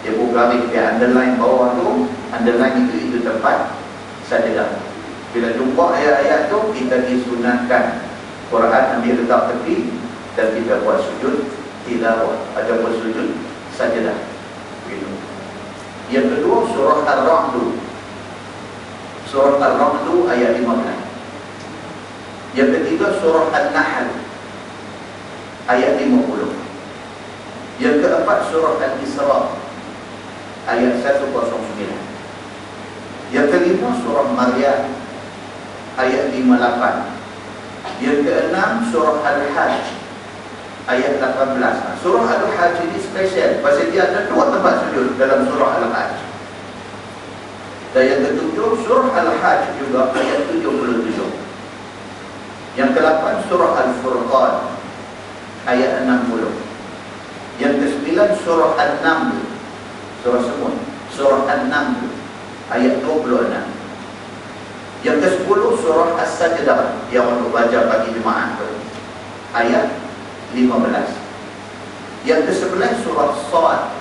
dia buka dia underline bawah tu, underline itu tempat sajadah. Bila jumpa ayat-ayat tu, kita disunatkan Quran ambil letak tepi dan kita buat sujud tilawah ataupun sujud sajadah. Begitu. Yang kedua, surah Ar-Ra'd. Surah Ar-Ra'd ayat 15. Yang ketiga, surah An-Nahl ayat 50. Yang keempat, surah Al-Isra ayat 109. Yang kelima, surah Maryam ayat 58. Yang keenam, surah Al-Hajj ayat 18. Surah Al-Hajj ini spesial pasal dia ada dua tempat sujud dalam surah Al-Hajj. Dan yang ketujuh, surah Al-Hajj juga ayat 77. Yang ke-8, surah Al-Furqan ayat 60. Yang ke-9, surah An-Naml, surah semut, surah An-Naml ayat 26. Yang ke-10, surah As-Sajdah yang untuk baca bagi jemaah tu, ayat 15. Yang ke-11, surah Shad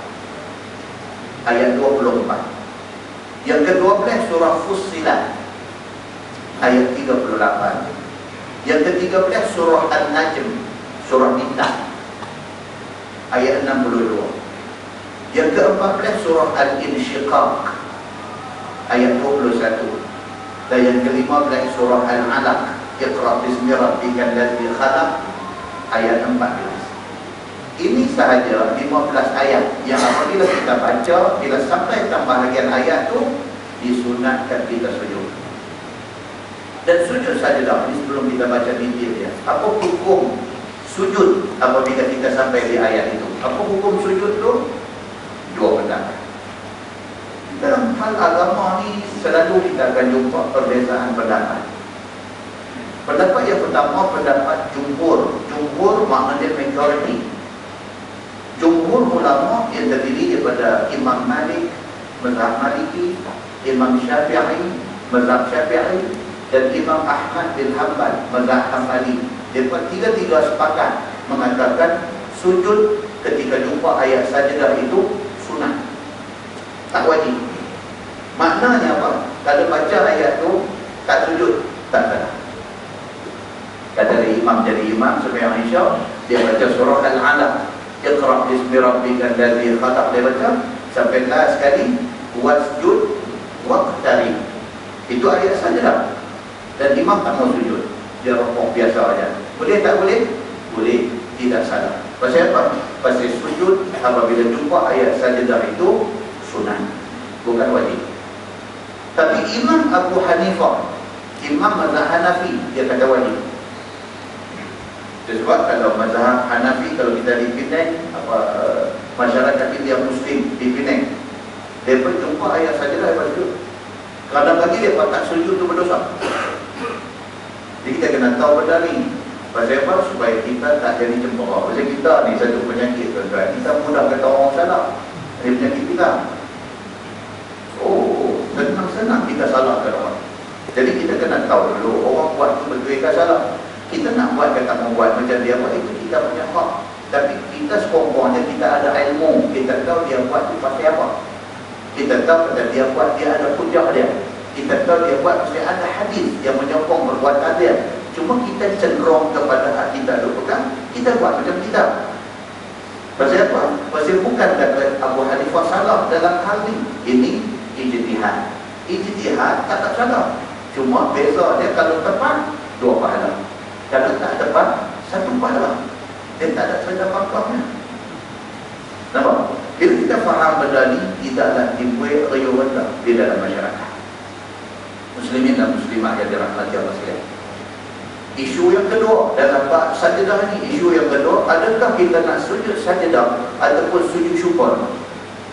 ayat 24. Yang ke-12, surah Fussilat ayat 38. Yang ke-13, surah An-Najm, surah Bintang ayat 62. Yang ke-14, surah Al-Insyiqaq ayat 21. Dan yang ke-15, surah Al-Alaq, Iqra bismi rabbikal ladzi khalaq ayat 14. Ini sahaja 15 ayat yang apabila kita baca, bila sampai tambah bahagian ayat tu, disunatkan kita sujud. Dan sujud sajadah ini sebelum kita baca detail dia. Apa hukum sujud apabila kita sampai di ayat itu? Apa hukum sujud tu? Dua pendapat. Dalam hal agama ni selalu kita akan jumpa perbezaan pendapat. Pendapat yang pertama, pendapat jumhur. Jumhur maknanya majority. Jumhur ulama yang terdiri daripada Imam Malik, mazhab Maliki, Imam Syafi'i, mazhab Syafi'i, dan Imam Ahmad bin Hanbal, mazhab Hanbali. Mereka tiga-tiga sepakat mengatakan sujud ketika jumpa ayat sajdah itu sunat, tak wajib. Maknanya apa? Kalau baca ayat tu tak sujud, tak salah. Kata imam jadi imam sembahyang Isya, dia baca surah Al-Alaq, Iqra bismi rabbikal ladzi khalaq, dia baca sampai last sekali, wasjud waqtarib. Itu ayat sajdah. Dan imam tak mau sujud, dia rukuk biasa saja. Boleh tak boleh? Boleh, tidak salah. Pasal apa? Pasal sujud apabila jumpa ayat sajdah itu sunat, bukan wajib. Tapi Imam Abu Hanifah, Imam mazhab Hanafi, dia kata wajib. Sebab kalau mazhab Hanafi, kalau kita di Penang, masyarakat India Muslim di Penang, dia pun jumpa ayat sajdah lepas sujud. Kadang-kadang dia tak sujud tu berdosa. Jadi kita kena tahu benda ni. Pasal apa? Supaya kita tak jadi cemburu. Pasal kita ni satu penyakit tuan-tuan. Kita mudah kata orang salah. Ini penyakit kita. Senang kita salahkan orang. Jadi kita kena tahu dulu orang buat tu betul ke salah. Kita nak buat ke tak mau buat macam dia buat, itu kita punya hak. Tapi kita sekurang-kurangnya kita ada ilmu. Kita tahu dia buat tu pasal apa. Kita tahu kata dia buat, dia ada hujah dia. Kita tahu dia buat pasal ada hadis yang menyokong perbuatan dia. Cuma kita cenderung kepada hak kita dulu kan, kita buat macam kita. Pasal apa? Pasal bukan kata Abu Hanifah salah dalam hal ni. Ini ijtihad. Ijtihad tak salah. Cuma beza dia kalau tepat 2 pahala. Kalau tak tepat 1 pahala. Dia tak ada saja pangkatnya. Nampak? Bila kita faham benda ni, tidaklah timbul riuh rendah di dalam masyarakat. Muslimin dan muslimat yang dirahmati Allah sekalian. Isu yang kedua dalam bab sajadah ni, isu yang kedua, adakah kita nak sujud sajadah ataupun sujud syukur?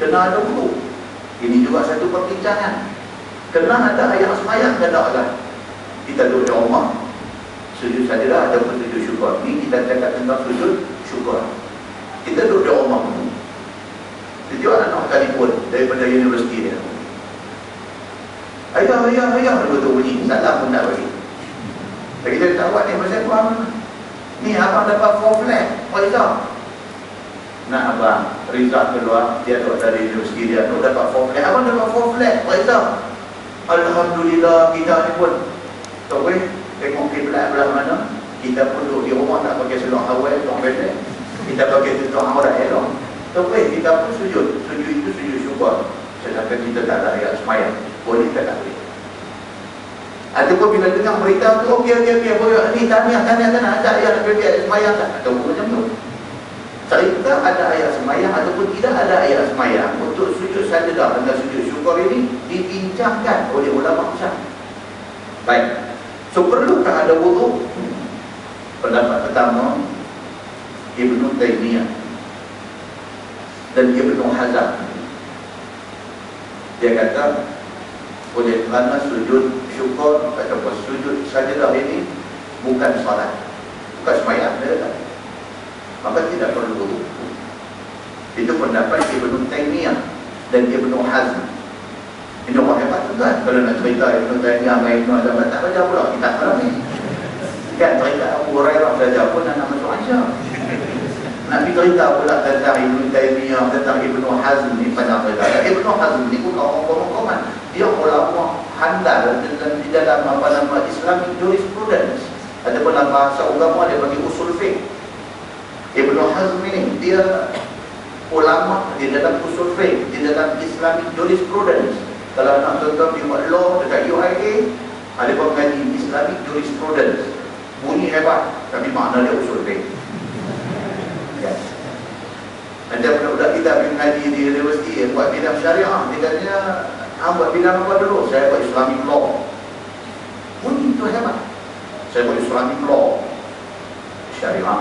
Kena ada wudu. Ini juga satu perbincangan. Kena ada ayat semayang, kena ada. Kita duduk di rumah, sujud sajadah ataupun sujud syukur. Ni kita cakap tentang sujud syukur. Kita duduk di rumah pun. Sejauh anak telefon daripada universiti dia. Ayah, dia betul bunyi. Salam pun tak bagi. Jadi kita tak buat ni pasal apa? Ni abang dapat 4 flat. Faizal. Nak abang result keluar, dia duduk dari universiti dia tu dapat 4 flat. Abang dapat 4 flat. Faizal. Alhamdulillah kita ni pun. Tak boleh tengok kiblat belah mana. Kita pun duduk di rumah tak pakai seluar awal, seluar pendek. Kita pakai tutup aurat elok. Tak boleh kita pun sujud. Sujud itu sujud syukur. Sedangkan kita tak ada ayat semayang. Boleh tak boleh? Ataupun bila dengar berita tu, okey, boleh ni tahniah, ada ayat semayang tak? Ataupun macam tu. Cerita ada ayat semayang ataupun tidak ada ayat semayang untuk sujud sajadah dan sujud syukur ini dibincangkan oleh ulama besar. Baik. So perlukah ada wudu? Pendapat pertama Ibnu Taimiyah dan Ibnu Hazm. Dia kata oleh kerana sujud syukur ataupun sujud sajadah ini bukan salat, bukan semayang, maka tidak perlu wudu. Itu pendapat Ibnu Taimiyah dan Ibnu Hazm. Ini orang hebat tu kan. Kalau nak cerita Ibnu Taimiyah dengan Ibnu Hazm, tak baca pula kitab malam ni. Kan cerita Abu Hurairah saja pun nak masuk Aisyah. Nak cerita pula tentang Ibnu Taimiyah, tentang Ibnu Hazm ni pada cerita. Ibnu Hazm ni bukan orang komen. Dia ulama handal di dalam apa nama Islamic jurisprudence ataupun dalam bahasa agama dia bagi usul fiqh. Ibnu Hazm ini dia ulama di dalam usul fiqh, di dalam Islamic jurisprudence. Kalau nak tuan-tuan pergi buat law dekat UIA, ada pengaji Islamic jurisprudence. Bunyi hebat, tapi makna dia usul fiqh. Ya. Ada budak-budak kita pergi mengaji di universiti buat bidang syariah, dia katanya buat bidang apa dulu? Saya buat Islamic law. Bunyi itu hebat. Saya buat Islamic law, syariah.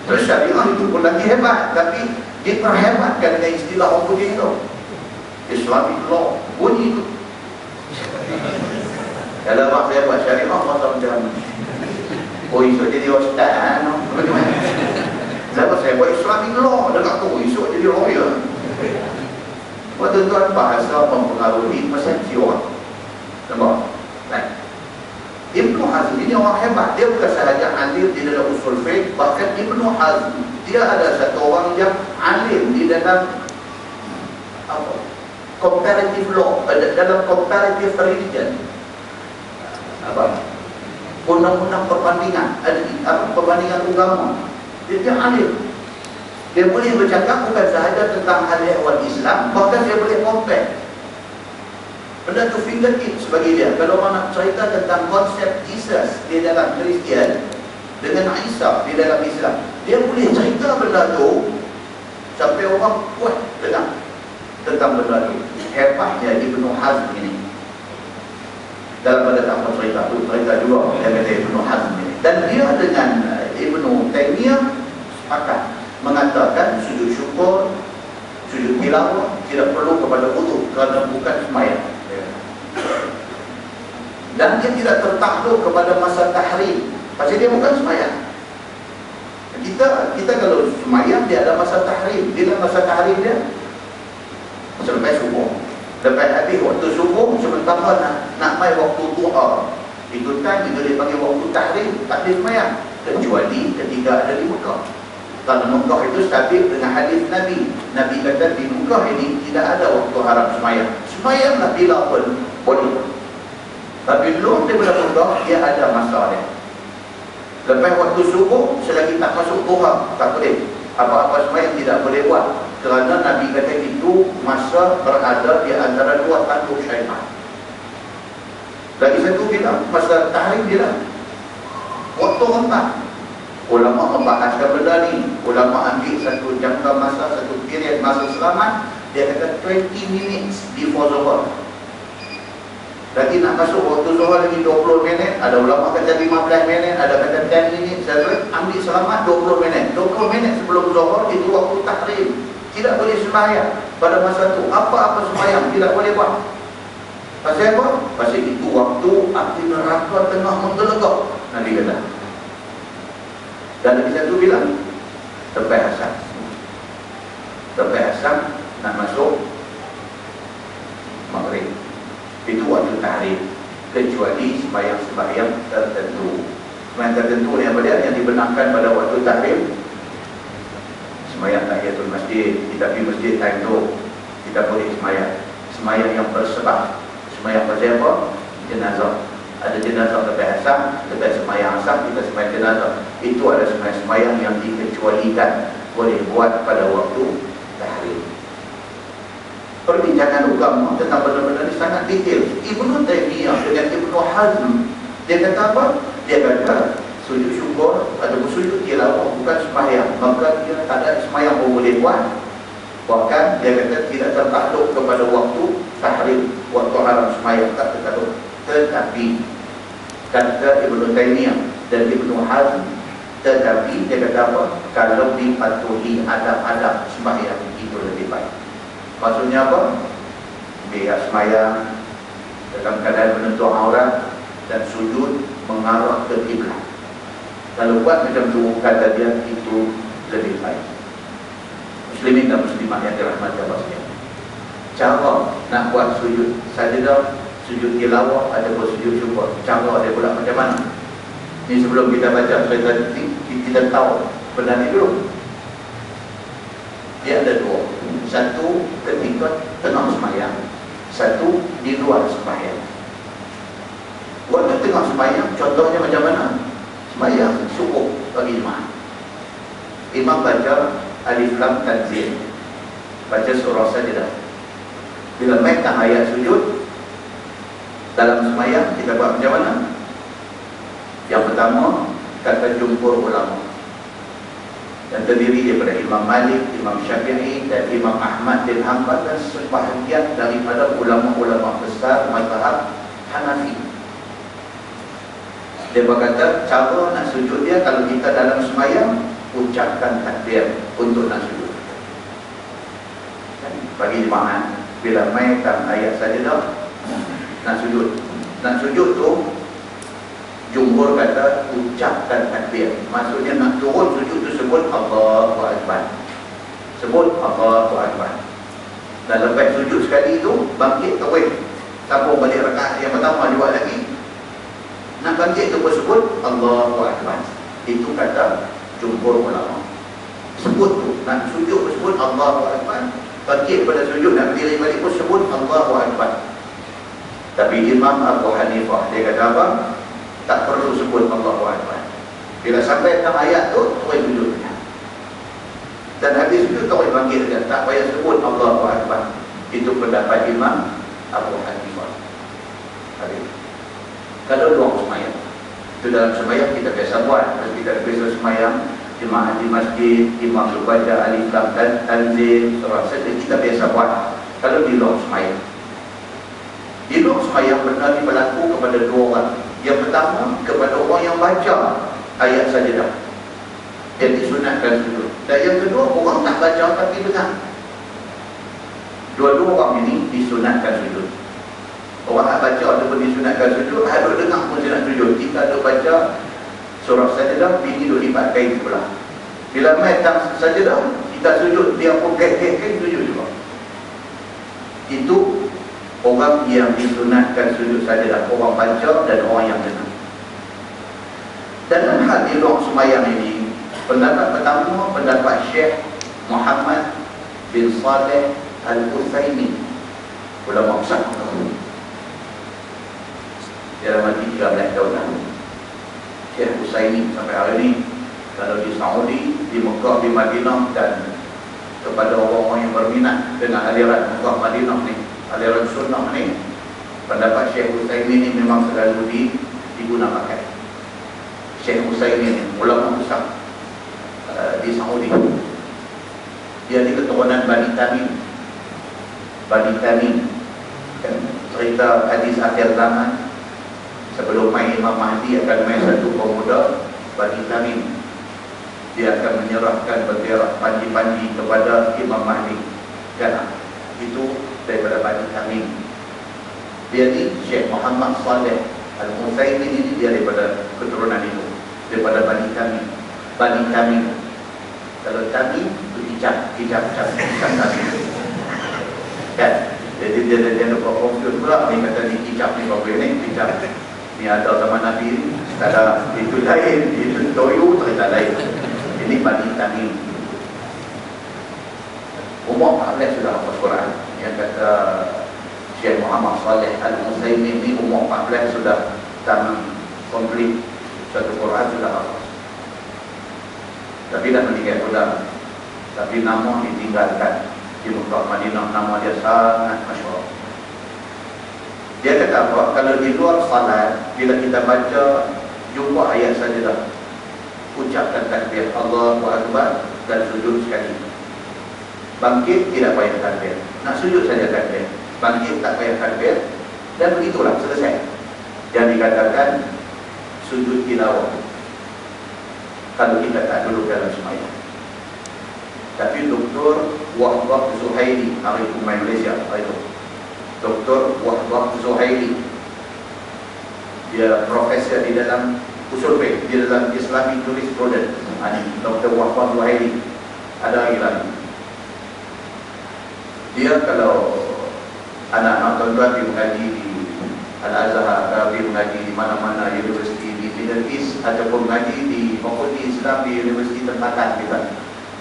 Terus syariah itu pun lagi hebat, tapi diperhebatkan dengan istilah orang putih itu. Islamic law, bunyi itu. Kalau abang saya buat syariah, masa macam oh esok jadi ustaz, bagaimana? Sebab saya buat Islamic law, dia tak tahu esok jadi lawyer. Tuan-tuan, bahasa mempengaruhi persepsi orang. Nampak? Baik. Ibnu Hazm ini orang hebat. Dia bukan sahaja alim di dalam usul fiqh, bahkan Ibnu Hazm dia ada satu orang yang alim di dalam apa? Comparative law, dalam comparative religion. Apa? Undang-undang perbandingan, perbandingan agama. Dia alim. Dia boleh bercakap bukan sahaja tentang hal ehwal Islam, bahkan dia boleh compare. Benda tu fingertips bagi dia. Kalau orang nak cerita tentang konsep Jesus di dalam Kristian dengan Isa di dalam Islam, dia boleh cerita benda tu sampai orang puas dengar tentang benda tu. Hebatnya Ibnu Hazm ini. Dalam pada tanpa cerita tu, cerita juga yang kata Ibnu Hazm ini. Dan dia dengan Ibnu Taimiyah sepakat mengatakan sujud syukur, sujud tilawah tidak perlu kepada wudu kerana bukan semayang. Dan dia tidak tertakluk kepada masa tahrim, pasal dia bukan semayang. Kita kalau semayang dia ada masa tahrim. Bila masa tahrim dia selepas subuh, lepas habis waktu subuh, sementara nak mai waktu duha, itu time itu dia panggil waktu tahrim, tak boleh semayang kecuali ketika ada di Mekah. Kalau Mekah itu stabil dengan hadis Nabi. Nabi kata di Mekah ini tidak ada waktu haram semayang. Semayanglah bila pun boleh. Tapi belum daripada Mekah, dia ada masa dia. Lepas waktu subuh, selagi tak masuk duha, tak boleh. Apa-apa sembahyang tidak boleh buat, kerana Nabi kata itu masa berada di antara dua tanduk syaitan. Lagi satu bilang masa tahrim bilang waktu rentak. Ulama membahaskan benda ni. Ulama ambil satu jangka masa, satu period masa selamat. Dia kata 20 minutes before Zuhur. Lagi nak masuk waktu Zuhur lagi 20 minit. Ada ulama kata 15 minit, ada kata 10 minit. Saya ambil selamat 20 minit. 20 minit sebelum Zuhur itu waktu tahrim. Tidak boleh sembahyang pada masa tu. Apa-apa sembahyang tidak boleh buat. Pasal apa? Pasal itu waktu api neraka tengah menggelegak. Nabi kata. Dan Nabi satu bilang sampai asam. Sampai asam nak masuk maghrib. Itu waktu tahrim. Kecuali sembahyang-sembahyang tertentu. Sembahyang tertentu ni apa dia? Yang dibenarkan pada waktu tahrim. Sembahyang tahiyatul masjid. Kita pergi masjid time tu, kita boleh sembahyang. Sembahyang yang bersebab. Sembahyang pasal apa? Jenazah. Ada jenazah lepas asam, lepas sembahyang asam kita sembahyang jenazah. Itu ada sembahyang yang dikecualikan boleh buat pada waktu tahrim. Perbincangan agama tentang benda-benda ini sangat detail. Ibnu Taimiyah dengan Ibnu Hazm, dia kata apa? Dia kata sujud syukur atau sujud tilawah bukan sembahyang, maka dia tak ada sembahyang pun boleh buat. Bahkan dia kata tidak tertakluk kepada waktu tahrim, waktu haram sembahyang tak tertakluk. Tetapi kata Ibnu Taimiyah dan Ibnu Hazm, tetapi dia kata apa? Kalau dipatuhi adab-adab sembahyang itu lebih baik. Maksudnya apa? Biar sembahyang dalam keadaan menutup aurat dan sujud mengarah ke kiblat. Kalau buat macam tu, kata dia itu lebih baik. Muslimin dan muslimat yang dirahmati Allah sekalian, cara nak buat sujud sajadah, sujud tilawah ataupun sujud syukur, cara dia pula macam mana? Ni sebelum kita baca supaya kita tahu benda ni dulu. Dia ada dua. Satu ketika tengah sembahyang, satu di luar sembahyang. Waktu tengah sembahyang, contohnya macam mana? Sembahyang subuh bagi jemaah. Imam baca Alif Lam Tanzil, baca surah Sajdah. Bila naikkan ayat sujud dalam sembahyang, kita buat macam mana? Yang pertama, kata jumhur ulama yang terdiri daripada Imam Malik, Imam Syafi'i dan Imam Ahmad bin Hanbal dan sebahagian daripada ulama-ulama besar mazhab Hanafi. Dia berkata cara nak sujud dia, kalau kita dalam sembahyang, ucapkan takbir untuk nak sujud. Bagi jemaah, bila mainkan ayat sajadah nak sujud. Nak sujud tu jumhur kata ucapkan takbir. Maksudnya nak turun sujud tu sebut Allahu Akbar. Sebut Allahu Akbar. Dan lepas sujud sekali tu bangkit terus, sambung balik rakaat yang pertama juga lagi. Nak bangkit tu pun sebut Allahu Akbar. Itu kata jumhur ulama. Sebut tu nak sujud pun sebut Allahu Akbar. Bangkit pada sujud nak berdiri balik pun sebut Allahu Akbar. Tapi Imam Abu Hanifah dia kata apa? Tak perlu sebut Allahu Akbar. Bila sampai dalam ayat tu, terus sujud. Dan habis sujud, terus bangkit saja. Tak payah sebut Allahu Akbar. Itu pendapat Imam Abu Hanifah. Habis. Kalau luang semayang, itu dalam semayang kita biasa buat. Kalau kita biasa semayang, jemaah di masjid, imam baca Alif Lam Tanzil, surah Sajdah, kita biasa buat. Kalau di luang semayang, di luang semayang benda ini berlaku kepada dua orang. Yang pertama, kepada orang yang baca ayat sajadah yang disunatkan sujud. Dan yang kedua, orang tak baca tapi dengar. Dua-dua orang ini disunatkan sujud. Orang tak baca ataupun disunatkan sujud, ada dengar pun sunat sujud. Kita ada baca surah sajadah, bini duduk lipat kain sebelah. Bila main tak sajadah, kita sujud, dia pun kain sujud juga. Itu orang yang disunatkan sujud sajadah, orang baca dan orang yang dengar. Dalam hal di luar sembahyang ini, pendapat pertama pendapat Syekh Muhammad bin Saleh Al-Utsaimin, ulama besar. Dia dah mati 13 tahun dah. Syekh Utsaimin sampai hari ini, kalau di Saudi, di Mekah Mekah di Madinah, dan kepada orang-orang yang berminat dengan aliran Mekah Madinah ni, aliran sunnah ni, pendapat Syekh Utsaimin ni memang selalu digunakan. Syekh Utsaimin ni ulama besar di Saudi. Dia di keturunan Bani Tamim. Bani Tamim, kan, cerita hadis akhir zaman, sebelum mai Imam Mahdi akan mai satu pemuda Bani Tamim. Dia akan menyerahkan bendera panji-panji kepada Imam Mahdi, kan? Itu daripada Bani Tamim. Dia ni Syekh Muhammad Saleh Al-Utsaimin ini dia daripada keturunan itu, daripada Bani Tamim. Bani Tamim, kalau Tamim itu hijab kan? Jadi dia lupa confuse pula. Ni kata ni hijab ni apa ni? Hijab ni ada zaman Nabi, ada itu lain, itu toyu cerita lain. Ini Bani Tamim. Umur 14 sudah hafaz Quran. Yang kata Syekh Muhammad Saleh Al-Utsaimin ni umur 14 sudah tamam komplit satu Quran sudah hafaz. Tapi dah meninggal sudah. Tapi nama ditinggalkan di Mekah Madinah, nama dia sangat masyhur. Dia kata apa? Kalau di luar salat, bila kita baca jumpa ayat sajadah, ucapkan takbir Allahu Akbar dan sujud sekali. Bangkit tidak payah takbir, nak sujud saja takbir. Bangkit tak payah takbir, dan begitulah selesai. Yang dikatakan sujud tilawah kalau kita tak duduk dalam sembahyang. Tapi Dr. Wahbah Zuhaili, hari Umai Malaysia, itu Dr. Wahbah Zuhaili, dia profesor di dalam usul fiqh, di dalam Islamic Jurisprudence. Ini Dr. Wahbah Zuhaili. Ada lagi lagi. Dia kalau anak-anak tuan-tuan pergi mengaji di Al-Azhar, pergi mengaji di mana-mana universiti di Middle East, ataupun mengaji di fakulti Islam di universiti tempatan kita,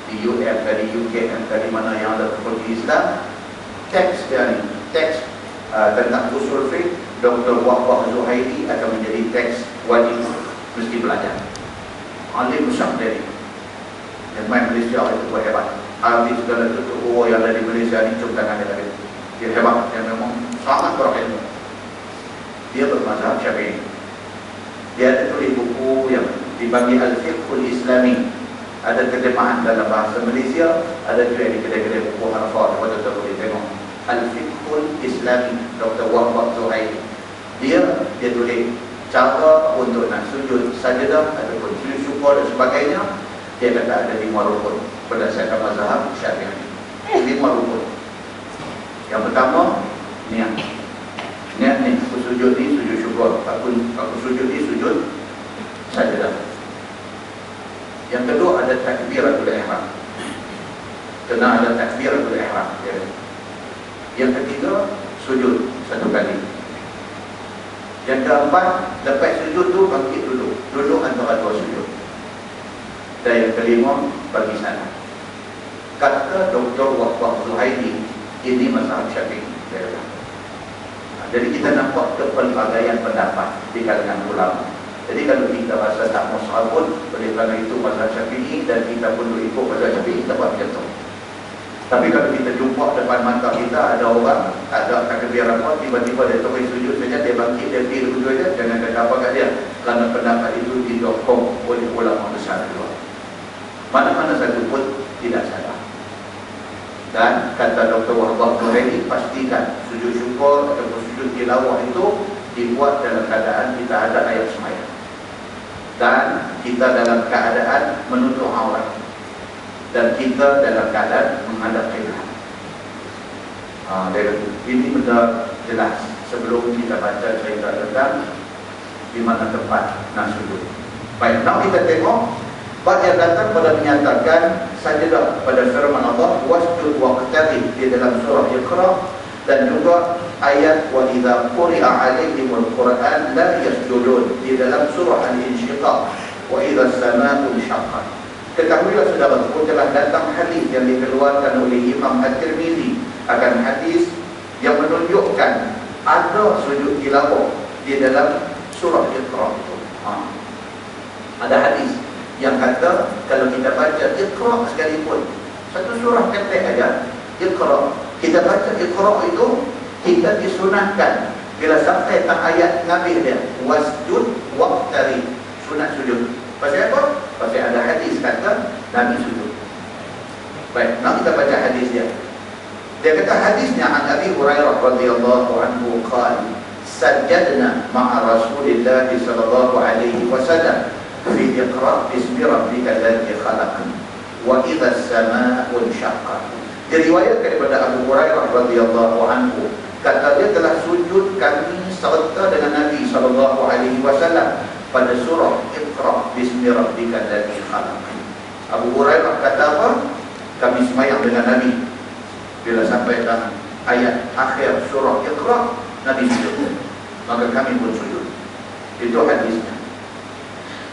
di UM, di UK, di mana yang ada fakulti Islam, teks dia ni, teks tentang usul fiqh Dr. Wahbah Zuhaili akan menjadi teks wajib mesti belajar. Alim besar dia ni. Yang main Malaysia itu buat hebat. Habis segala tutup yang ada di Malaysia ni, cium tangan dia lagi. Dia hebat, dia memang sangat berilmu. Dia bermazhab Syafi'i. Dia ada tulis buku yang dibagi Al-Fiqhul Islami. Ada terjemahan dalam bahasa Malaysia, ada juga di kedai-kedai buku Harfad. Pada boleh tengok Al-Fiqhul Islami Dr. Wahbah Zuhaili. Dia tulis cara untuk nak sujud sajadah ataupun sujud syukur dan sebagainya. Dia kata ada 5 rukun berdasarkan mazhab Syafi'i. 5 rukun. Yang pertama, niat. Niat ni, aku sujud ni sujud syukur, aku sujud ni sujud sajadah. Yang kedua ada takbiratul ihram. Kena ada takbiratul ihram. Yang ketiga sujud satu kali. Yang keempat, lepas sujud tu bangkit duduk antara dua sujud. Dan yang kelima bagi salam. Kata Dr. Wahbah Zuhaili, ini mazhab Syafi'i. Jadi kita nampak kepelbagaian pendapat di kalangan ulama. Jadi kalau kita rasa tak masalah pun, oleh kerana itu mazhab Syafi'i dan kita pun ikut mazhab Syafi'i, kita buat macam tu. Tapi kalau kita jumpa depan mata kita ada orang, ada takbir apa, tiba-tiba dia terus sujud saja, dia bangkit, dia pergi duduk saja, jangan kata apa kat dia. Kerana pendapat itu didokong oleh ulama besar dua. Mana-mana satu pun tidak salah. Dan kata Dr. Wahbah Zuhaili, pastikan sujud syukur ataupun sujud tilawah itu dibuat dalam keadaan kita ada ayat sembahyang. Dan kita dalam keadaan menutup aurat. Dan kita dalam keadaan menghadap kiblat. Ini benar jelas sebelum kita baca cerita tentang di mana tempat nak sujud. Baik, nak kita tengok bab yang datang pada menyatakan sajadah pada firman Allah wasjud waqtarib di dalam surah Iqra, dan juga ayat wa idza quri'a 'alaihimul Qur'an la yasjudun di dalam surah Al-Insyiqaq wa idza as-samaa'u insyaqqat. Ketahuilah saudaraku, telah datang hadis yang dikeluarkan oleh Imam At-Tirmizi, akan hadis yang menunjukkan ada sujud tilawah di dalam surah Iqra itu. Ada hadis yang kata kalau kita baca Iqra sekalipun, satu surah pendek aja, Iqra, kita baca Iqra itu, kita disunahkan bila sampai tak ayat Nabi dia, wasjud waqtari, sunat sujud. Pasal apa? Pasal ada hadis kata Nabi sujud. Baik, nak kita baca hadis dia. Dia kata hadisnya an Abi Hurairah radhiyallahu anhu qala sajadna ma'a Rasulillah sallallahu alaihi wasallam fi Iqra bismi rabbikal ladzi khalaq wa idza as-samaa'u inshaqqat. Diriwayatkan daripada Abu Hurairah radhiyallahu anhu, kata dia telah sujud kami serta dengan Nabi sallallahu alaihi wasallam pada surah Iqra bismi rabbikal ladzi khalaq. Abu Hurairah kata apa? Kami sembahyang dengan Nabi. Bila sampai dalam ayat akhir surah Iqra, Nabi sujud. Maka kami pun sujud. Itu hadisnya.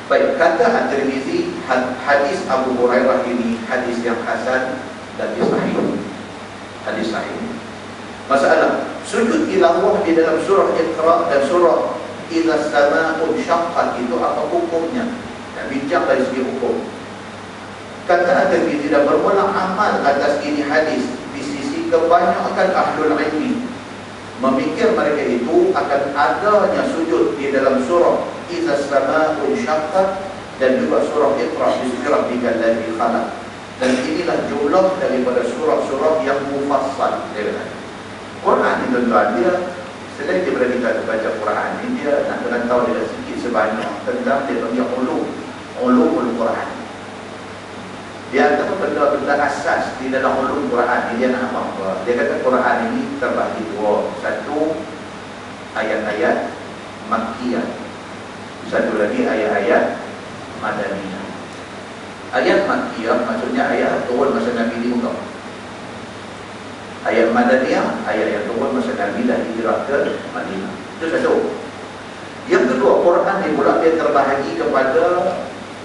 Baik, kata At-Tirmizi, hadis Abu Hurairah ini hadis yang hasan dan sahih. Hadis sahih. Masalah sujud tilawah di dalam surah Iqra dan surah Idza as-samaa'u inshaqqat itu apa hukumnya? Dan bincang dari segi hukum. Kata At-Tirmizi, dan bermula amal atas ini hadis di sisi kebanyakan ahlul ilmi, memikir mereka itu akan adanya sujud di dalam surah Idza as-samaa'u inshaqqat dan juga surah Iqra bismi rabbikal ladzi khalaq. Dan inilah jumlah daripada surah-surah yang mufassal. Quran itu dia selain daripada kita baca Quran ini, dia nak kena tahu dia sikit sebanyak tentang dia punya ulumul Quran. Dia antara benda-benda asas di dalam ulum Quran ini dia nak apa? Dia kata Quran ini terbagi dua. Satu, ayat-ayat Makkiyah. Satu lagi ayat-ayat Madaniyah. Ayat Makkiyah maksudnya ayat turun masa Nabi di Mekah. Ayat Madaniyah, ayat yang turun masa Nabi dah hijrah ke Madinah. Itu satu. Yang kedua, Quran ni pula dia terbahagi kepada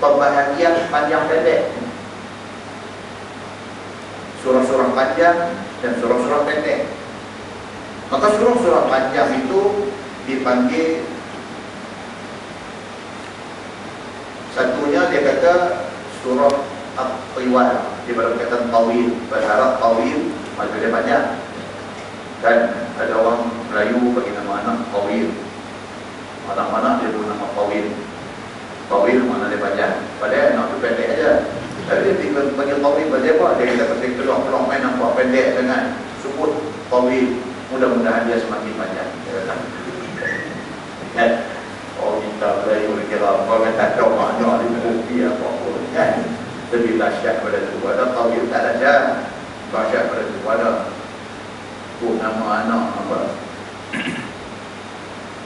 pembahagian panjang pendek. Surah-surah panjang dan surah-surah pendek. Maka surah-surah panjang itu dipanggil, satunya dia kata surah At-Tiwal, dia berkaitan tawil. Bahasa Arab tawil maksudnya panjang. Dan ada orang Melayu bagi nama anak tawil. Anak-anak dia pun nama tawil. Tawil mana dia panjang. Padahal anak tu pendek aja. Tapi dia panggil tawil pasal apa? Dia kata pasal keluar-keluar main nampak pendek sangat, sebut tawil. Mudah-mudahan dia semakin panjang. Kan? Oh, kita Melayu kira orang tak tahu makna dia bukti apa-apa. Kan? Lebih dahsyat pada tu. Ada tawil tak dahsyat. Dahsyat pada tu. Ada nama anak apa?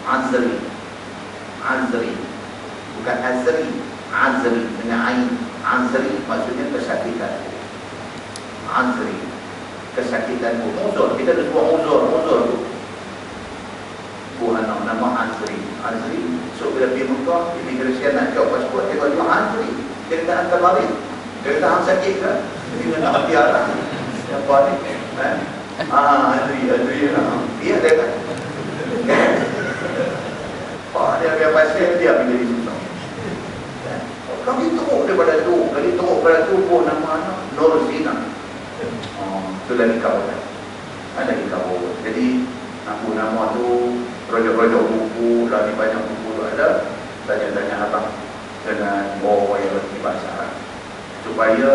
Azri. Azri. Bukan Azri. Azri dengan ain. Azri maksudnya kesakitan. Azri, kesakitan. Uzur, kita ada buat uzur tu. Bukan nama Azri. Azri, so bila pergi Mekah, imigresen nak jawab pasport, dia kata Azri. Dia kata hantar balik. Dia kata hang sakit ke? Dia kata hati arah. Apa ni? Azri. Dia kata. Dia biar pasal dia menjadi susah. Kami teruk daripada tu. Kali teruk daripada tu pun nama anak Nur Zina. Itu lagi kawan. Ada lagi kawan. Jadi aku nama tu projek-projek buku, lagi banyak buku tu ada. Tanya-tanya abang dengan bawa yang berarti bahasa Arab. Supaya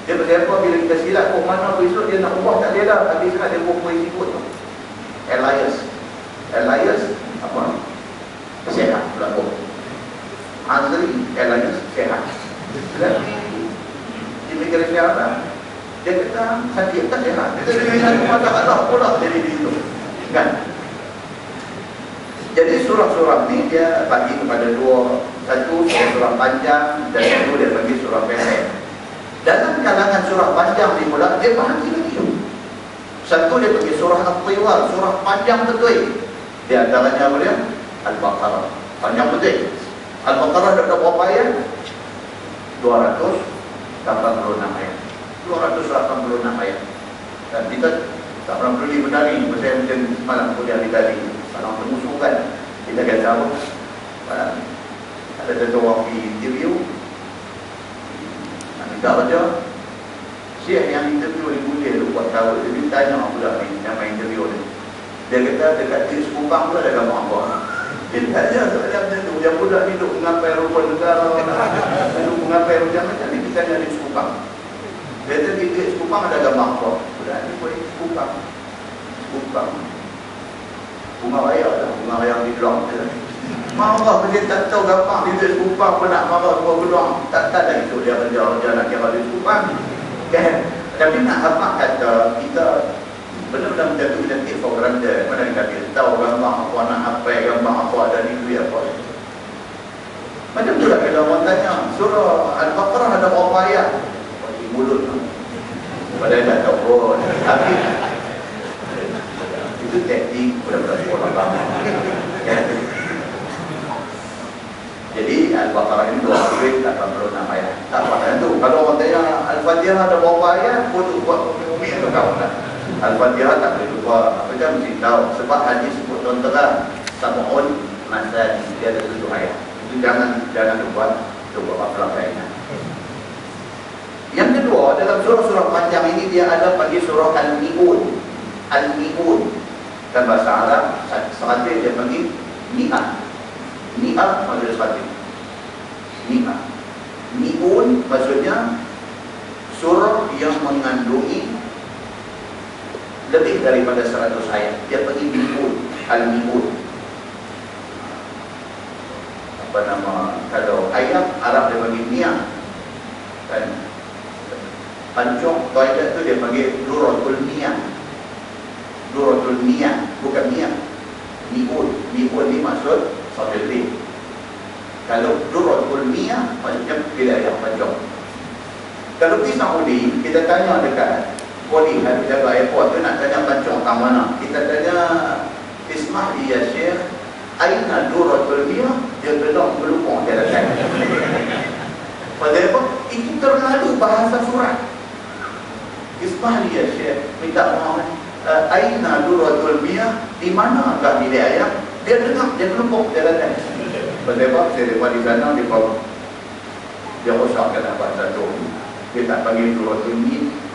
dia pasal apa bila kita silap kok mana besok dia nak ubah tak dia dah. Habis kan dia buku isi kot tu. Elias apa? Sehat pula pun. Azri, Elias sehat. Tapi imigrasi apa? Dia kata sakit tak sehat. Dia kata dia mata Allah pula jadi itu. Kan? Jadi surah-surah ni dia bagi kepada dua. Satu surah panjang dan satu dia bagi surah pendek. Dalam kalangan surah panjang ni pula dia bagi lagi. Satu dia bagi surah At-Tiwal, surah panjang betul. Di antaranya apa dia? Al-Baqarah. Panjang betul. Al-Baqarah ada berapa ayat? 286 ayat. 286 ayat. Dan kita tak pernah perlu dibenari. Pasal macam semalam kuliah di tadi, salam temusukan. Kita kata apa? Ada satu orang pergi interview, kita baca. Syekh yang interview di Bulir tu buat tahu, dia tanya pula yang main interview ni. Dia kata dekat di Sekupang tu ada gambar apa? Dia tanya soalan macam tu. Yang budak ni duk mengapai rupa negara, duk mengapai macam ni, kita tanya di Sekupang. Dia kata di Sekupang ada gambar apa? Budak ni boleh Sekupang. Sekupang. Bunga raya lah, bunga raya di Gelang tu. Marah dia tak tahu gambar di Sekupang pun nak marah buat Gelang. Tak ada itu dia kerja nak kira di Sekupang. Kan? Tapi nak apa kata kita benar-benar menjadi kita take for granted. Mana kita tahu gambar apa, nak apa gambar apa, ada di duit apa. Macam tu lah kalau orang tanya surah Al-Baqarah ada berapa ayat? Bagi mulut tu padahal tak tahu pun. Tapi itu teknik benar-benar sekolah lama. Jadi Al-Baqarah ini 286 ayat. Tak apa tu. Kalau orang tanya Al-Fatihah ada berapa ayat, pun buat umi atau kau tak. Al-Fatihah tak boleh lupa. Apa kan mesti tahu. Sebab hadis sebut contohlah Sab'un Masani, dia ada 7 ayat. Itu jangan lupa. Coba apa ayatnya. Yang kedua, dalam surah-surah panjang ini dia ada bagi surah Al-Mi'un. Al-Mi'un. Dan bahasa Arab seratih dia panggil Mi'ah. Mi'ah maksudnya seratih. Mi'ah. Mi'un maksudnya surah yang mengandungi lebih daripada 100 ayat. Dia panggil Mi'un. Al-Mi'un. Apa nama, kalau ayat Arab dia panggil Mi'ah. Kan? Pancong toilet tu dia panggil Duratul Miyah. Duratul Miyah, bukan Miyah. Mi'un. Mi'un ni maksud Sabil. Kalau Duratul Miyah maksudnya wilayah Pancong. Kalau pergi Saudi, kita tanya dekat poli hari jaga airport tu nak tanya Pancong kat mana. Kita tanya Ismah ya Syekh, aina Duratul Miyah? Dia belum berlupang dia datang. Pasal apa? Itu terlalu bahasa surat. Ismah ya Syekh, minta maaf. Aina Duratul Miyah? Di mana agak wilayah? Dia dengar, dia berlupang dia datang. Pasal apa? Saya lepas di sana, dia rosakkan bahasa tu. Dia tak panggil Duratul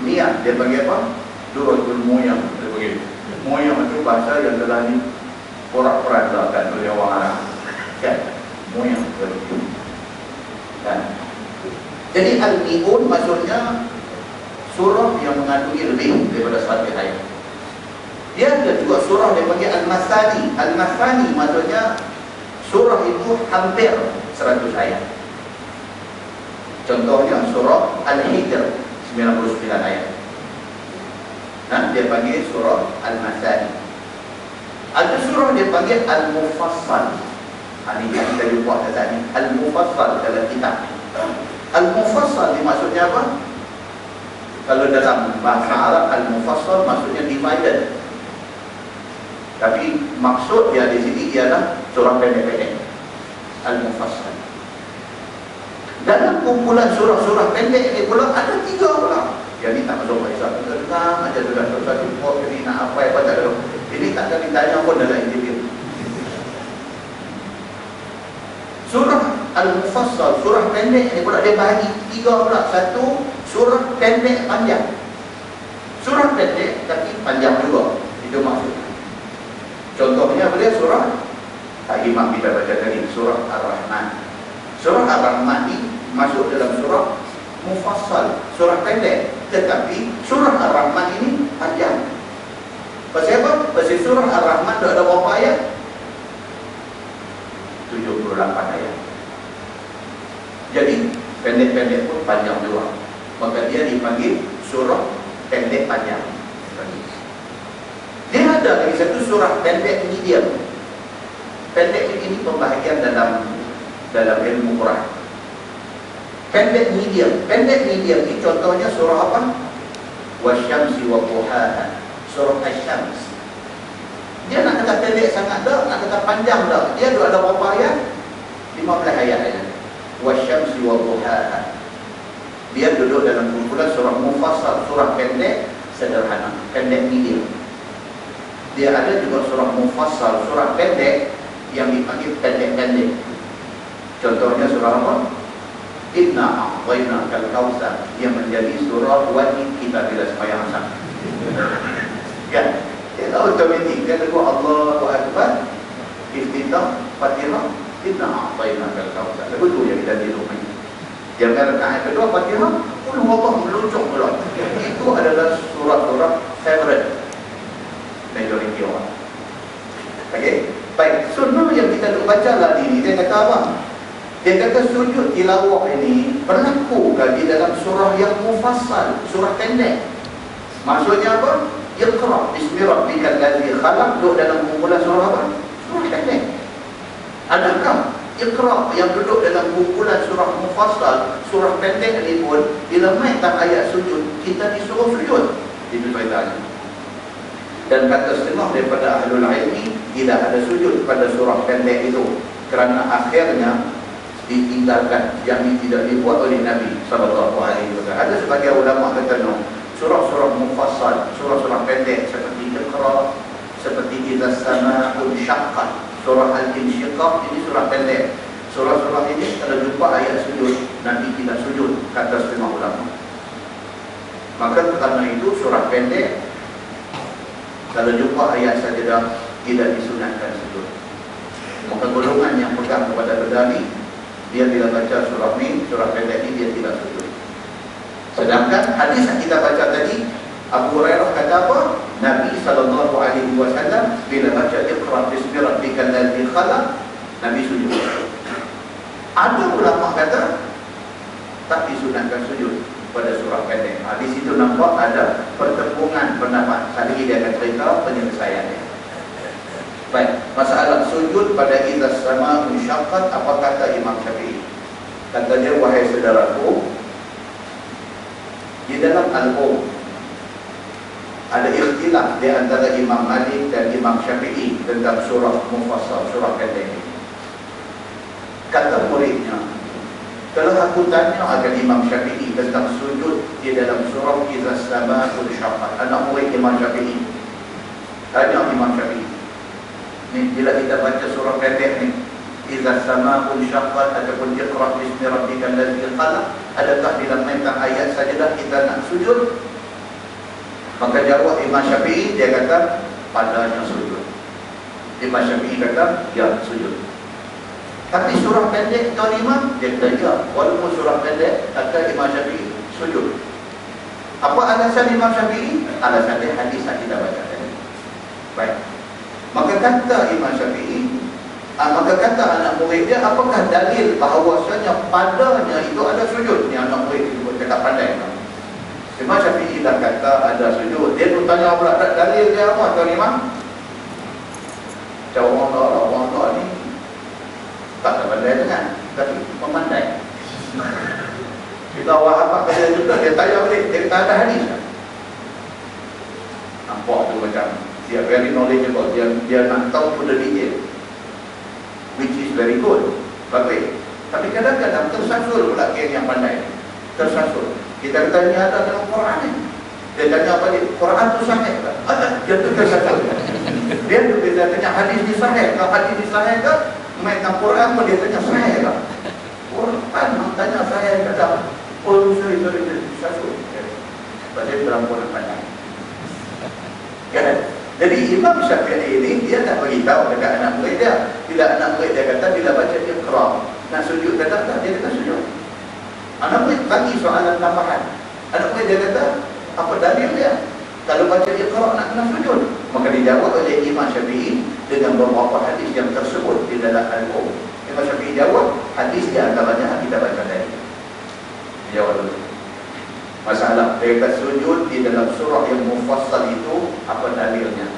Miyah, dia panggil apa? Duratul Moyang. Dia panggil Moyang itu bahasa yang telah diporak-porandakan oleh orang Arab. Kan? Moyang begitu. Kan? Jadi Al-Mi'un maksudnya surah yang mengandungi lebih daripada 100 ayat. Dia ada juga surah yang panggil Al-Masani. Al-Masani maksudnya surah itu hampir 100 ayat. Contohnya surah Al-Hijr 99 ayat. Nah, dia panggil surah Al-Masani. Ada surah dia panggil Al-Mufassal. Ini yang kita jumpa tadi. Al-Mufassal dalam kitab. Al-Mufassal ni maksudnya apa? Kalau dalam bahasa Arab Al-Mufassal maksudnya divided. Tapi maksud dia di sini ialah surah pendek-pendek. Al-Mufassal. Dalam kumpulan surah-surah pendek ini pula ada 3 pula. Yang ini tak masuk Malaysia. Tentang aja sudah selesai jumpa ini nak apa tak ada. Ini tak akan ditanya pun dalam interview. Surah Al-Mufassal, surah pendek ini pula dia bagi 3 pula. Satu, surah pendek panjang. Surah pendek tapi panjang juga. Itu maksudnya. Contohnya boleh surah Imam kita baca tadi, surah Ar-Rahman. Surah Ar-Rahman ini masuk dalam surah Mufassal, surah pendek. Tetapi surah Ar-Rahman ini panjang. Pasal apa? Pasal surah Ar-Rahman ada berapa ayat? 78 ayat. Jadi pendek-pendek pun panjang juga. Maka dia dipanggil surah pendek panjang. Dia ada lagi satu surah pendek medium. Pendek ini pembahagian dalam ilmu Quran. Pendek medium. Pendek medium ini contohnya surah apa? Wasyamsi wa duhaha. Surah Asy-Syams. Dia nak kata pendek sangat dah, nak kata panjang dah. Dia ada berapa ayat? 15 ayat aja. Wasyamsi wa duhaha. Dia duduk dalam kumpulan surah Mufassal, surah pendek sederhana, pendek medium. Dia ada juga surah Mufassal, surah pendek yang dipanggil pendek-pendek. Contohnya surah apa? Inna a'tainakal kautsar, yang menjadi surah wajib kita bila sembahyang asar. Kan? Ya, automatik kan Allahu Akbar, iftitah, Fatihah, inna a'tainakal kautsar. Lagu tu yang kita tidur ni. Jangan rakaat kedua Fatihah, qul huwallahu meluncur pula. Itu adalah surah-surah favorite majority orang. Okey. Baik, sunnah yang kita nak baca lah ni, dia kata apa? Dia kata sujud tilawah ini berlaku di dalam surah yang mufassal, surah pendek. Maksudnya apa? Iqra bismi rabbikal ladzi khalaq, duduk dalam kumpulan surah apa? Surah pendek. Adakah Iqra yang duduk dalam kumpulan surah mufassal, surah pendek ni pun bila mai tak ayat sujud, kita disuruh sujud? Itu ceritanya. Dan kata setengah daripada ahlul ilmi, tidak ada sujud pada surah pendek itu kerana akhirnya ditinggalkan, yang tidak dibuat oleh Nabi SAW. Ada sebagai ulama kata no, surah-surah mufassal, surah-surah pendek seperti Iqra, seperti Idza as-samaa'u syaqqat, surah Al-Insyiqaq, ini surah pendek. Surah-surah ini kalau jumpa ayat sujud, Nabi tidak sujud, kata setengah ulama. Maka kerana itu surah pendek kalau jumpa ayat sajadah tidak disunatkan sujud. Maka golongan yang pegang kepada benda ni, dia bila baca surah ni, surah pendek ni, dia tidak sujud. Sedangkan hadis yang kita baca tadi, Abu Hurairah kata apa? Nabi SAW bila baca Iqra bismi rabbikal ladzi khalaq, Nabi sujud. Ada ulama kata tak disunatkan sujud pada surah pendek. Di situ nampak ada pertempuran pendapat. Tadi dia akan cerita penyelesaiannya. Baik, masalah sujud pada Idza as-samaa'u syaqqat, apa kata Imam Syafi'i? Kata dia, wahai saudaraku, di dalam Al-Um ada ikhtilaf di antara Imam Malik dan Imam Syafi'i tentang surah mufassal, surah pendek ini. Kata muridnya, kalau aku tanya akan Imam Syafi'i tentang sujud di dalam surah Idza as-samaa'u syaqqat, anak murid Imam Syafi'i tanya Imam Syafi'i, ni bila kita baca surah pendek ni, Idza as-samaa'u syaqqat ataupun Iqra bismi rabbikal ladzi khalaq, adakah bila tentang ayat sajadah kita nak sujud? Maka jawab Imam Syafi'i, dia kata padanya sujud. Imam Syafi'i kata ya, sujud. Tapi surah pendek kau Imam, dia kata ya, walaupun surah pendek kata Imam Syafi'i sujud. Apa alasan Imam Syafi'i? Alasan dia hadis yang kita baca tadi. Baik. Maka kata Imam Syafi'i, maka kata anak murid dia, apakah dalil bahawasanya padanya itu ada sujud? Ni anak murid itu cakap pandai. Imam Syafi'i dah kata ada sujud. Dia pun tanya pula dalil dia apa tuan Imam? Jawab orang tua ni tak ada pandai dengan, tapi memandai. Kita awak apa kata juga, dia tanya balik, dia kata ada hadis. Nampak tu macam dia very knowledgeable, dia nak tahu pun detail, which is very good, bagus. Tapi kadang-kadang tersasul pula yang pandai, tersasul. Kita kata ni ada dalam Quran ni, dia tanya apa dia? Quran tu sahih tak? Ada, dia tu tersasul. Dia tu bila tanya hadis ni sahih, kalau hadis ni sahih tak? Main tentang Quran pun dia tanya sahih tak? Quran tanya sahih kata, oh sorry, tersasul. Pasal perempuan pandai. Kan? Jadi Imam Syafi'i ini dia tak beritahu dekat anak murid dia. Bila anak murid dia kata bila baca Iqra nak sujud, kata tak, dia kata sujud. Anak murid bagi soalan tambahan. Anak murid dia kata apa dalil dia kalau baca Iqra nak kena sujud? Maka dijawab oleh Imam Syafi'i dengan beberapa hadis yang tersebut di dalam Al-Um. Imam Syafi'i jawab, hadis di antaranya kita baca tadi. Jawab dulu masalah mereka sujud di dalam surah yang mufassal itu, apa dalilnya?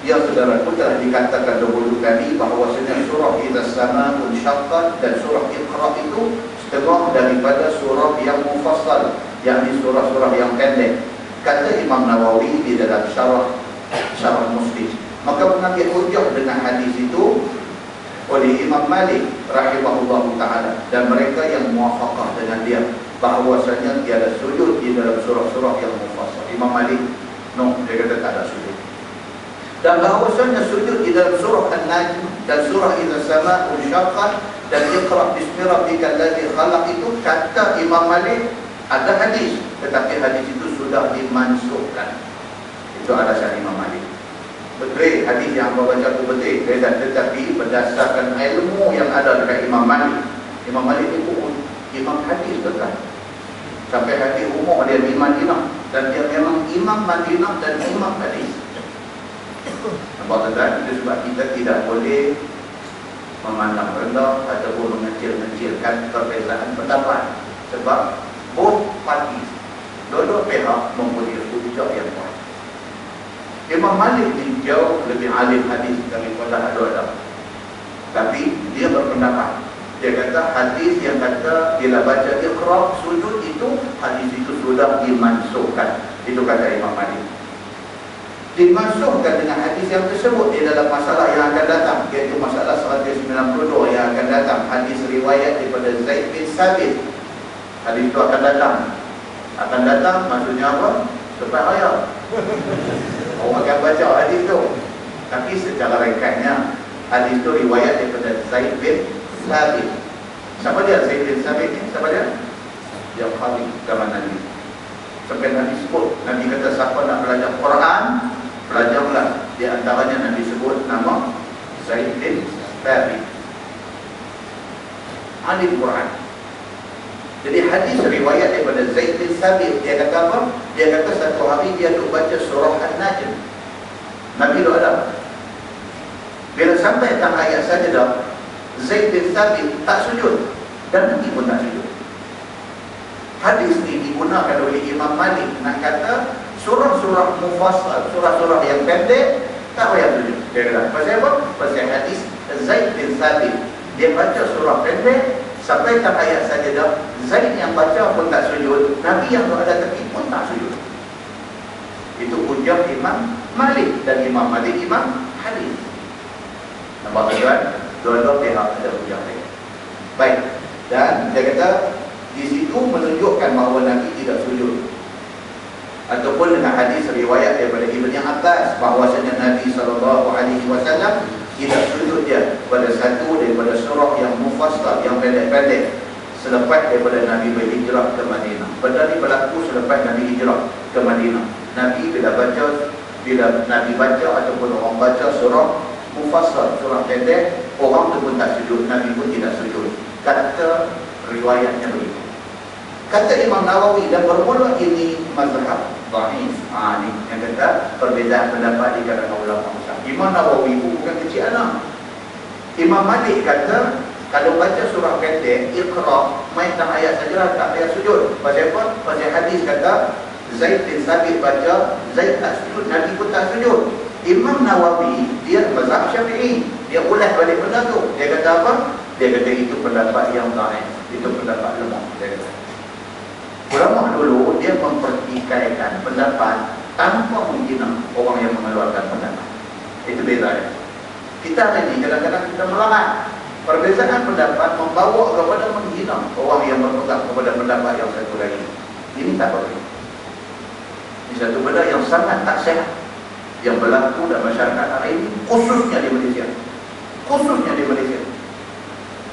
Ya saudaraku, telah dikatakan dahulu kali bahawasanya surah Idza as-samaa'u syaqqat dan surah Iqra itu setengah daripada surah yang mufassal, yakni surah-surah yang pendek. Kata Imam Nawawi di dalam syarah Muslim. Maka mengambil hujah dengan hadis itu oleh Imam Malik rahimahullahu ta'ala dan mereka yang muwafaqah dengan dia bahawasanya tiada sujud di dalam surah-surah yang mufassal. Imam Malik, no, dia kata tak ada sujud. Dan bahawasanya sujud di dalam surah An-Najm dan surah Idza Samaa'u Syaqqat dan Iqra' bismi rabbikal ladzi khalaq itu kata Imam Malik ada hadis, tetapi hadis itu sudah dimansukhkan. Itu alasan Imam Malik. Betul, hadis yang bawa baca itu betul, tetapi berdasarkan ilmu yang ada dekat Imam Malik. Imam Malik itu imam hadis betul. Sampai hadis umur dia di Madinah, dan dia memang imam Madinah dan imam hadis. Nampak tuan, itu sebab kita tidak boleh memandang rendah ataupun mengecil-ngecilkan perbezaan pendapat. Sebab both parties, dua-dua pihak mempunyai hujah yang kuat. Imam Malik ni jauh lebih alim hadis daripada ada. Tapi dia berpendapat, dia kata hadis yang kata bila baca Iqra' sujud itu, hadis itu sudah dimansukhkan. Itu kata Imam Malik. Dimansukhkan dengan hadis yang tersebut di dalam masalah yang akan datang, iaitu masalah 192 yang akan datang. Hadis riwayat daripada Zaid bin Sabit. Hadis itu akan datang. Akan datang maksudnya apa? Supaya orang akan baca hadis itu. Tapi secara ringkasnya, hadis itu riwayat daripada Zaid bin Sabit. Siapa dia Zaid bin Sabit ni? Siapa dia? Dia khalif zaman Nabi. Sampai Nabi sebut, Nabi kata siapa nak belajar Quran, belajarlah. Di antaranya Nabi sebut nama Zaid bin Sabit, alim Quran. Jadi hadis riwayat daripada Zaid bin Sabit, dia kata apa? Dia kata satu hari dia duk baca surah An-Najm. Nabi duk ada. Bila sampai tang ayat sajdah, Zaid bin Sabit tak sujud dan Nabi pun tak sujud. Hadis ni digunakan oleh Imam Malik nak kata surah-surah mufassal, surah-surah yang pendek tak payah sujud. Dia kata pasal apa? Pasal hadis Zaid bin Sabit, dia baca surah pendek sampai tak ayat sajdah, Zaid yang baca pun tak sujud, Nabi yang ada tepi pun tak sujud. Itu hujah Imam Malik, dan Imam Malik imam hadis. Nampak tuan? Dua-dua pihak ada hujah mereka. Baik. Dan dia kata di situ menunjukkan bahawa Nabi tidak sujud. Ataupun dengan hadis riwayat daripada Ibn Abbas bahawasanya Nabi SAW tidak sujud dia pada satu daripada surah yang mufassal, yang pendek-pendek selepas daripada Nabi berhijrah ke Madinah. Benda ni berlaku selepas Nabi hijrah ke Madinah. Nabi bila Nabi baca ataupun orang baca surah mufassal, surah pendek, orang tu pun tak sujud, Nabi pun tidak sujud. Kata riwayatnya begitu. Kata Imam Nawawi, dan bermula ini mazhab dhaif. Ni yang kata perbezaan pendapat di kalangan ulama besar. Imam Nawawi bukan kecil anak. Imam Malik kata kalau baca surah pendek Iqra', main tak ayat saja, tak payah sujud. Pasal apa? Pasal hadis kata Zaid bin Sabit baca, Zaid tak sujud, Nabi pun tak sujud. Imam Nawawi dia mazhab Syafi'i, dia ulas balik benda tu. Dia kata apa? Dia kata itu pendapat yang dhaif, itu pendapat lemah. Dia kata ulama dulu dia mempertikaikan pendapat tanpa menghina orang yang mengeluarkan pendapat. Itu beza. Kita hari ini kadang-kadang kita melarat. Perbezaan pendapat membawa kepada menghina orang yang berpegang kepada pendapat yang satu lagi. Ini tak boleh. Ini satu benda yang sangat tak sehat yang berlaku dalam masyarakat hari ini, khususnya di Malaysia. Khususnya di Malaysia.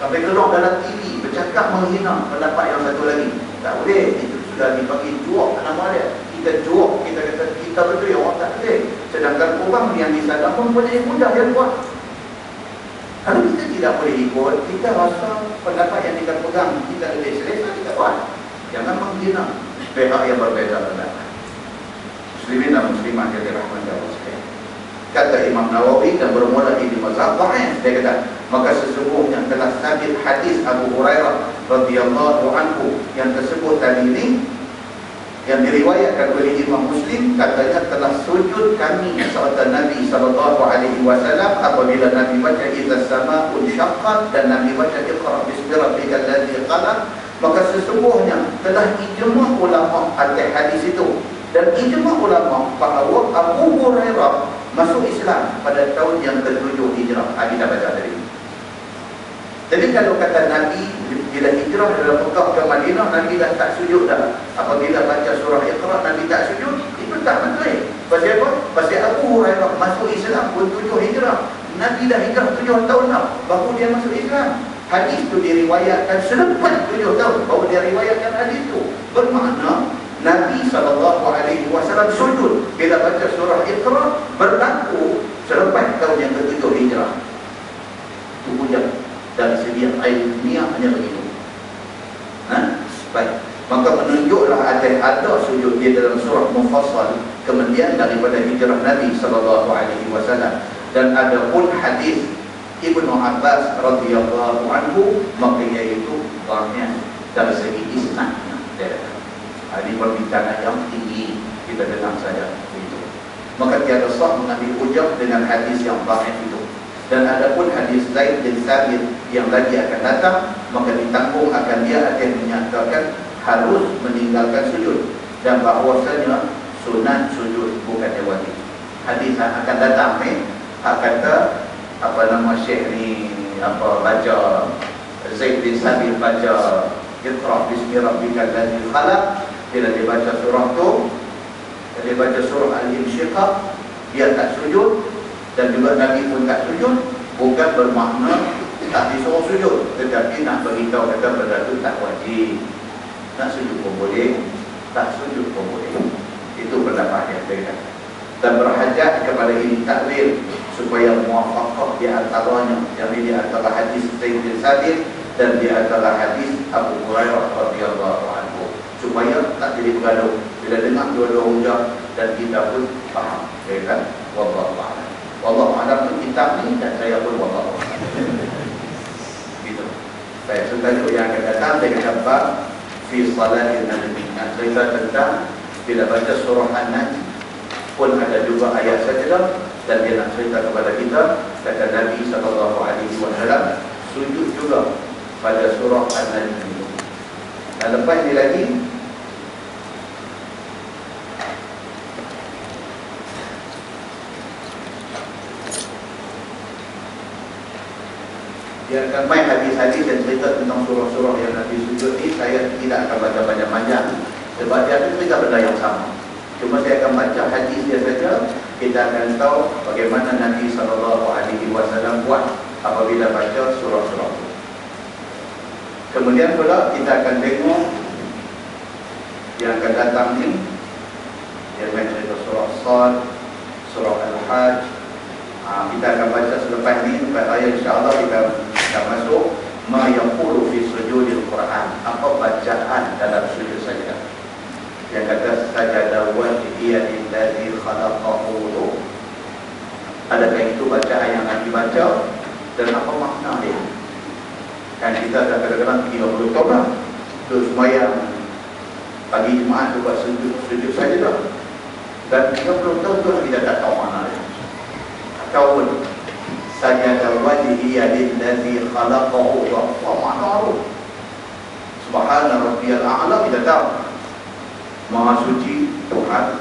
Sampai keluar dalam TV bercakap menghina pendapat yang satu lagi. Tak boleh. Itu sudah dipanggil juak nama dia. Kita juak, kita kata kita betul, yang orang tak boleh. Sedangkan orang yang di sana mempunyai mudah yang buat. Kalau kita tidak boleh ikut, kita rasa pendapat yang kita pegang kita lebih selesa, kita buat. Jangan menghina pihak yang berbeza pendapat. Muslimin dan muslimat yang dirahmati Allah sekalian. Kata Imam Nawawi, dan bermula di mazhab dhaif, dia kata maka sesungguhnya telah sabit hadis Abu Hurairah radhiyallahu anhu yang tersebut tadi ini, yang diriwayatkan oleh Imam Muslim, katanya telah sujud kami serta Nabi SAW apabila Nabi baca Idza Samaa'u Syaqqat dan Nabi baca Iqra' bismi rabbikal ladzi khalaq. Maka sesungguhnya telah ijma' ulama atas hadis itu, dan ijma' ulama bahawa Abu Hurairah masuk Islam pada tahun yang ke-7 Hijrah. Kita baca tadi. Jadi kalau kata Nabi bila hijrah dalam Mekah ke Madinah, Nabi dah tak sujud dah. Apabila baca surah Iqra', Nabi tak sujud, itu tak betul. Pasal apa? Pasal Abu Hurairah masuk Islam pun 7 hijrah. Nabi dah hijrah 7 tahun dah baru dia masuk Islam. Hadis tu diriwayatkan selepas 7 tahun baru dia riwayatkan hadis tu. Bermakna Nabi SAW sujud bila baca surah Iqra berlaku selepas tahun yang ke-7 hijrah. Itu hujah dari segi ilmiah hanya begitu. Baik. Maka menunjuklah ada sujud dia dalam surah Mufassal kemudian daripada hijrah Nabi SAW. Dan ada pun hadis Ibnu Abbas radhiyallahu anhu, maka iaitu banyak dari segi isnadnya. Ini perbincangan yang tinggi, kita dengar saja itu. Maka tiada sah mengambil hujah dengan hadis yang banyak itu. Dan ada pun hadis Zaid bin Thabit yang lagi akan datang, maka ditanggung akan dia akan menyatakan harus meninggalkan sujud dan bahawasanya sunat sujud bukannya wajib. Hadis akan datang kata Syekh ni baca Zaid bin Thabit baca Iqra bismi rabbikal ladzi khalaq, bila dia baca surah tu, dia baca surah Al-Insyiqaq, dia tak sujud dan juga Nabi pun tak sujud, bukan bermakna tak disuruh sujud, tetapi nak beritahu kata benda tu tak wajib. Nak sujud pun boleh, tak sujud pun boleh. Itu pendapat yang saya kata. Dan berhajat kepada ini takwil supaya muwafaqah di antaranya, yang di antara hadis Zaid bin Thabit dan di antara hadis Abu Hurairah radhiyallahu anhu, supaya tak jadi bergaduh bila dengar dua-dua hujah dan kita pun faham. Saya kata wallahu a'lam. Wallahu a'lam tu kitab ni dan saya pun wallahu a'lam. Gitu. Saya tajuk yang akan datang dengan bab fi salatin nabi. Cerita tentang bila baca surah An-Najm pun ada juga ayat sajdah, dan dia nak cerita kepada kita kata Nabi SAW sujud juga pada surah An-Najm itu. Dan lepas ni lagi dia akan main hadis-hadis dan cerita tentang surah-surah yang Nabi sujud ni. Saya tidak akan baca banyak-banyak sebab dia akan cerita benda yang sama. Cuma saya akan baca hadis dia saja. Kita akan tahu bagaimana Nabi SAW buat apabila baca surah-surah itu. Kemudian pula kita akan tengok yang akan datang ni, yang main cerita surah Sad, surah Al-Hajj. Kita akan baca selepas ni, lepas raya insyaAllah kita akan masuk ma yaqulu fi sujudil Quran, apa bacaan dalam sujud saja. Yang kata sajada wajhiya lillazi khalaqahu. Adakah itu bacaan yang Nabi baca dan apa makna dia? Kan kita dah kadang-kadang 30 tahun lah terus sembahyang pagi Jumaat tu buat sujud saja dah, dan 30 tahun tu kita tak tahu makna dia. Tahu sajada wajhiya lillazi khalaqahu, apa makna tu? Subhana rabbiyal a'la kita tahu, Maha suci Tuhan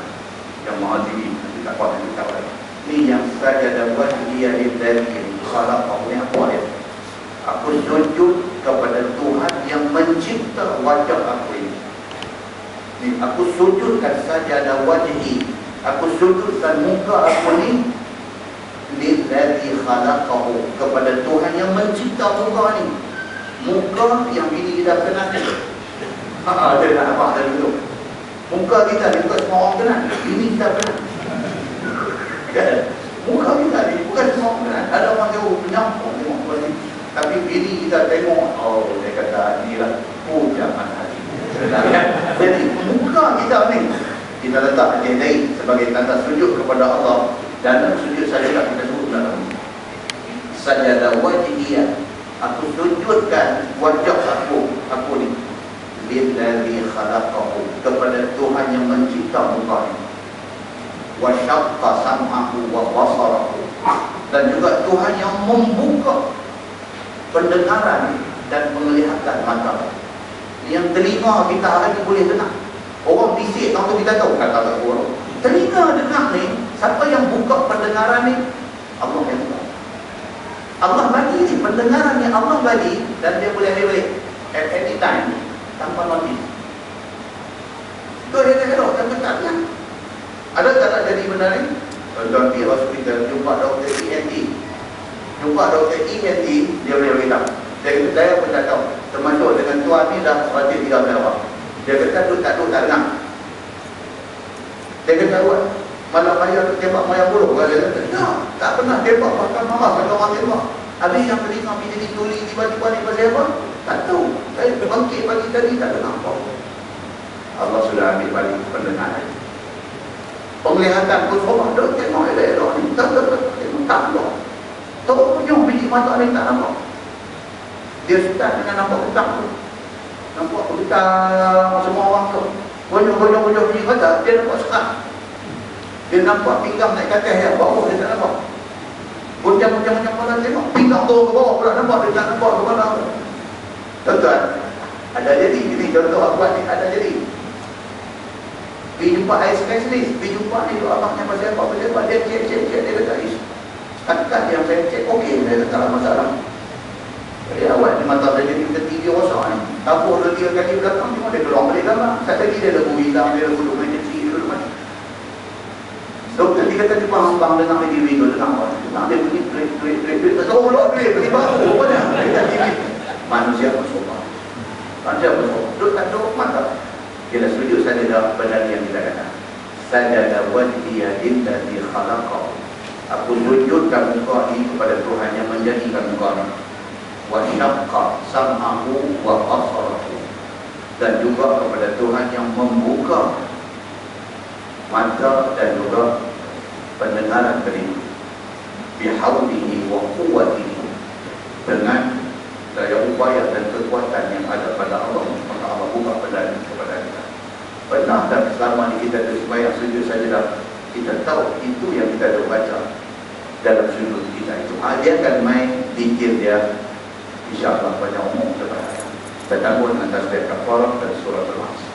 yang Maha tinggi. Nanti tak kuat nanti tahu lagi. Ini yang sajada wajhiya lillazi khalaqahu, yang apa dia? Aku sujud kepada Tuhan yang mencipta wajah aku ini. Aku sujudkan sajada wajhi, aku sujudkan muka aku ini lillazi khalaqahu, kepada Tuhan yang mencipta muka ni. Muka yang bini kita kenal ni. Dia nak apa dari dulu. Muka kita ni bukan semua orang kenal, bini kita kenal. Kan? Muka kita ni bukan semua orang kenal. Ada orang jauh menyampung tengok muka ni, tapi bini kita tengok, oh dia kata inilah pujangan hati. Jadi muka kita ni kita letak jadi sebagai tanda sujud kepada Allah. Dan sujud saja kita sebut dalam sajada wajhiyah, aku sujudkan wajah aku ni lillazi khalaqahu, kepada Tuhan yang mencipta muka ni. Wa syaqqa sam'ahu wa basarahu, dan juga Tuhan yang membuka pendengaran dan penglihatan mata. Yang telinga kita hari ni boleh dengar. Orang bisik tahu kita tahu kata orang. Telinga dengar ni, siapa yang buka pendengaran ni? Allah yang buka. Allah bagi ni pendengaran ni, Allah bagi, dan dia boleh ambil balik at any time tanpa notice. Itu dia elok dan ketatnya. Ada tak jadi benar ni? Tuan pergi hospital, jumpa doktor ENT. Jumpa doktor ENT, dia boleh beritahu. Dia kata, saya pun tak tahu. Termasuk dengan tuan ni dah 130 awak. Dia kata, tak dengar. Dia kata, awak malam raya tembak mayang burung. Dia kata, tak pernah tembak, bahkan marah kalau orang tembak. Habis yang telinga pergi jadi tuli tiba-tiba ni pasal apa? Tak tahu. Saya bangkit pagi tadi, tak dengar apa. Allah sudah ambil balik pendengaran. Penglihatan pun semua dah tengok elok-elok ni. Tak nampak. Tahu punyung biji mata ni tak nampak. Dia start dengan nampak hutang tu. Nampak hutang semua orang tu. Bonyok biji mata, dia nampak sekat. Dia nampak pinggang naik ke atas yang bawah, dia tak nampak. Goncang-goncang kepala tengok, pinggang turun ke bawah pula nampak, dia tak nampak kepala. Tuan-tuan, ada jadi. Ini contoh aku buat ni, ada jadi. Pergi jumpa eye specialist, pergi jumpa ni abangnya pasal apa, dia cek, dia kata, setakat yang saya cek, okey, dia kata, tak ada masalah. Jadi awal ni mata saya jadi ketiga rosak ni. Tabur 2-3 kali belakang, cuma dia keluar balik gambar. Satu lagi dia lagu hilang, dia lagu dokumentasi, dia lagu macam. Doktor dia kata, jumpa hambang dengar di TV tu, dengar dia bunyi, duit, tak tahu pula duit, beli baru, apa dia? Dia kata TV. Manusia pun sopan. Duduk tak duduk mata. Kita setuju saja dalam benar yang kita kata. Sajada wajhiyadin dari khalaqah. Aku sujudkan muka ini kepada Tuhan yang menjadikan muka ini. Wa syaqqa sam'ahu wa basarahu. Dan juga kepada Tuhan yang membuka mata dan juga pendengaran telinga. Bihaulihi wa quwwatihi. Dengan daya upaya dan kekuatan yang ada pada Allah, maka Allah buka pendengaran kepada kita. Pernah dan selama ni kita sembahyang sujud sajadah, kita tahu itu yang kita ada baca dalam sujud kita itu. Dia akan main dikir dia, insyaAllah banyak umum kepada kita tanggung dengan tasbih kafarah dan surah Al-Mas.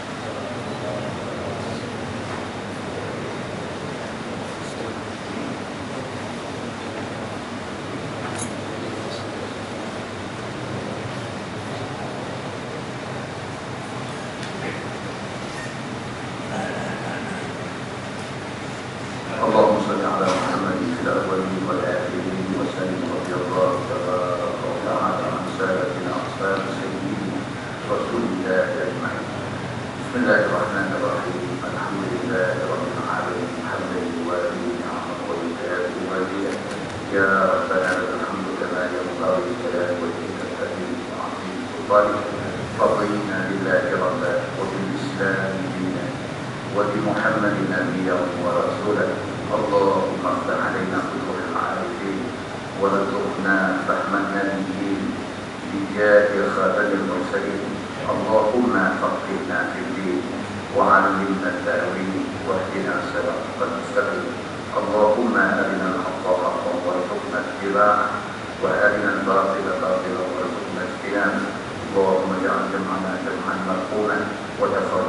اللهم اجعل جمعنا جمعا مرحوما وتفرقنا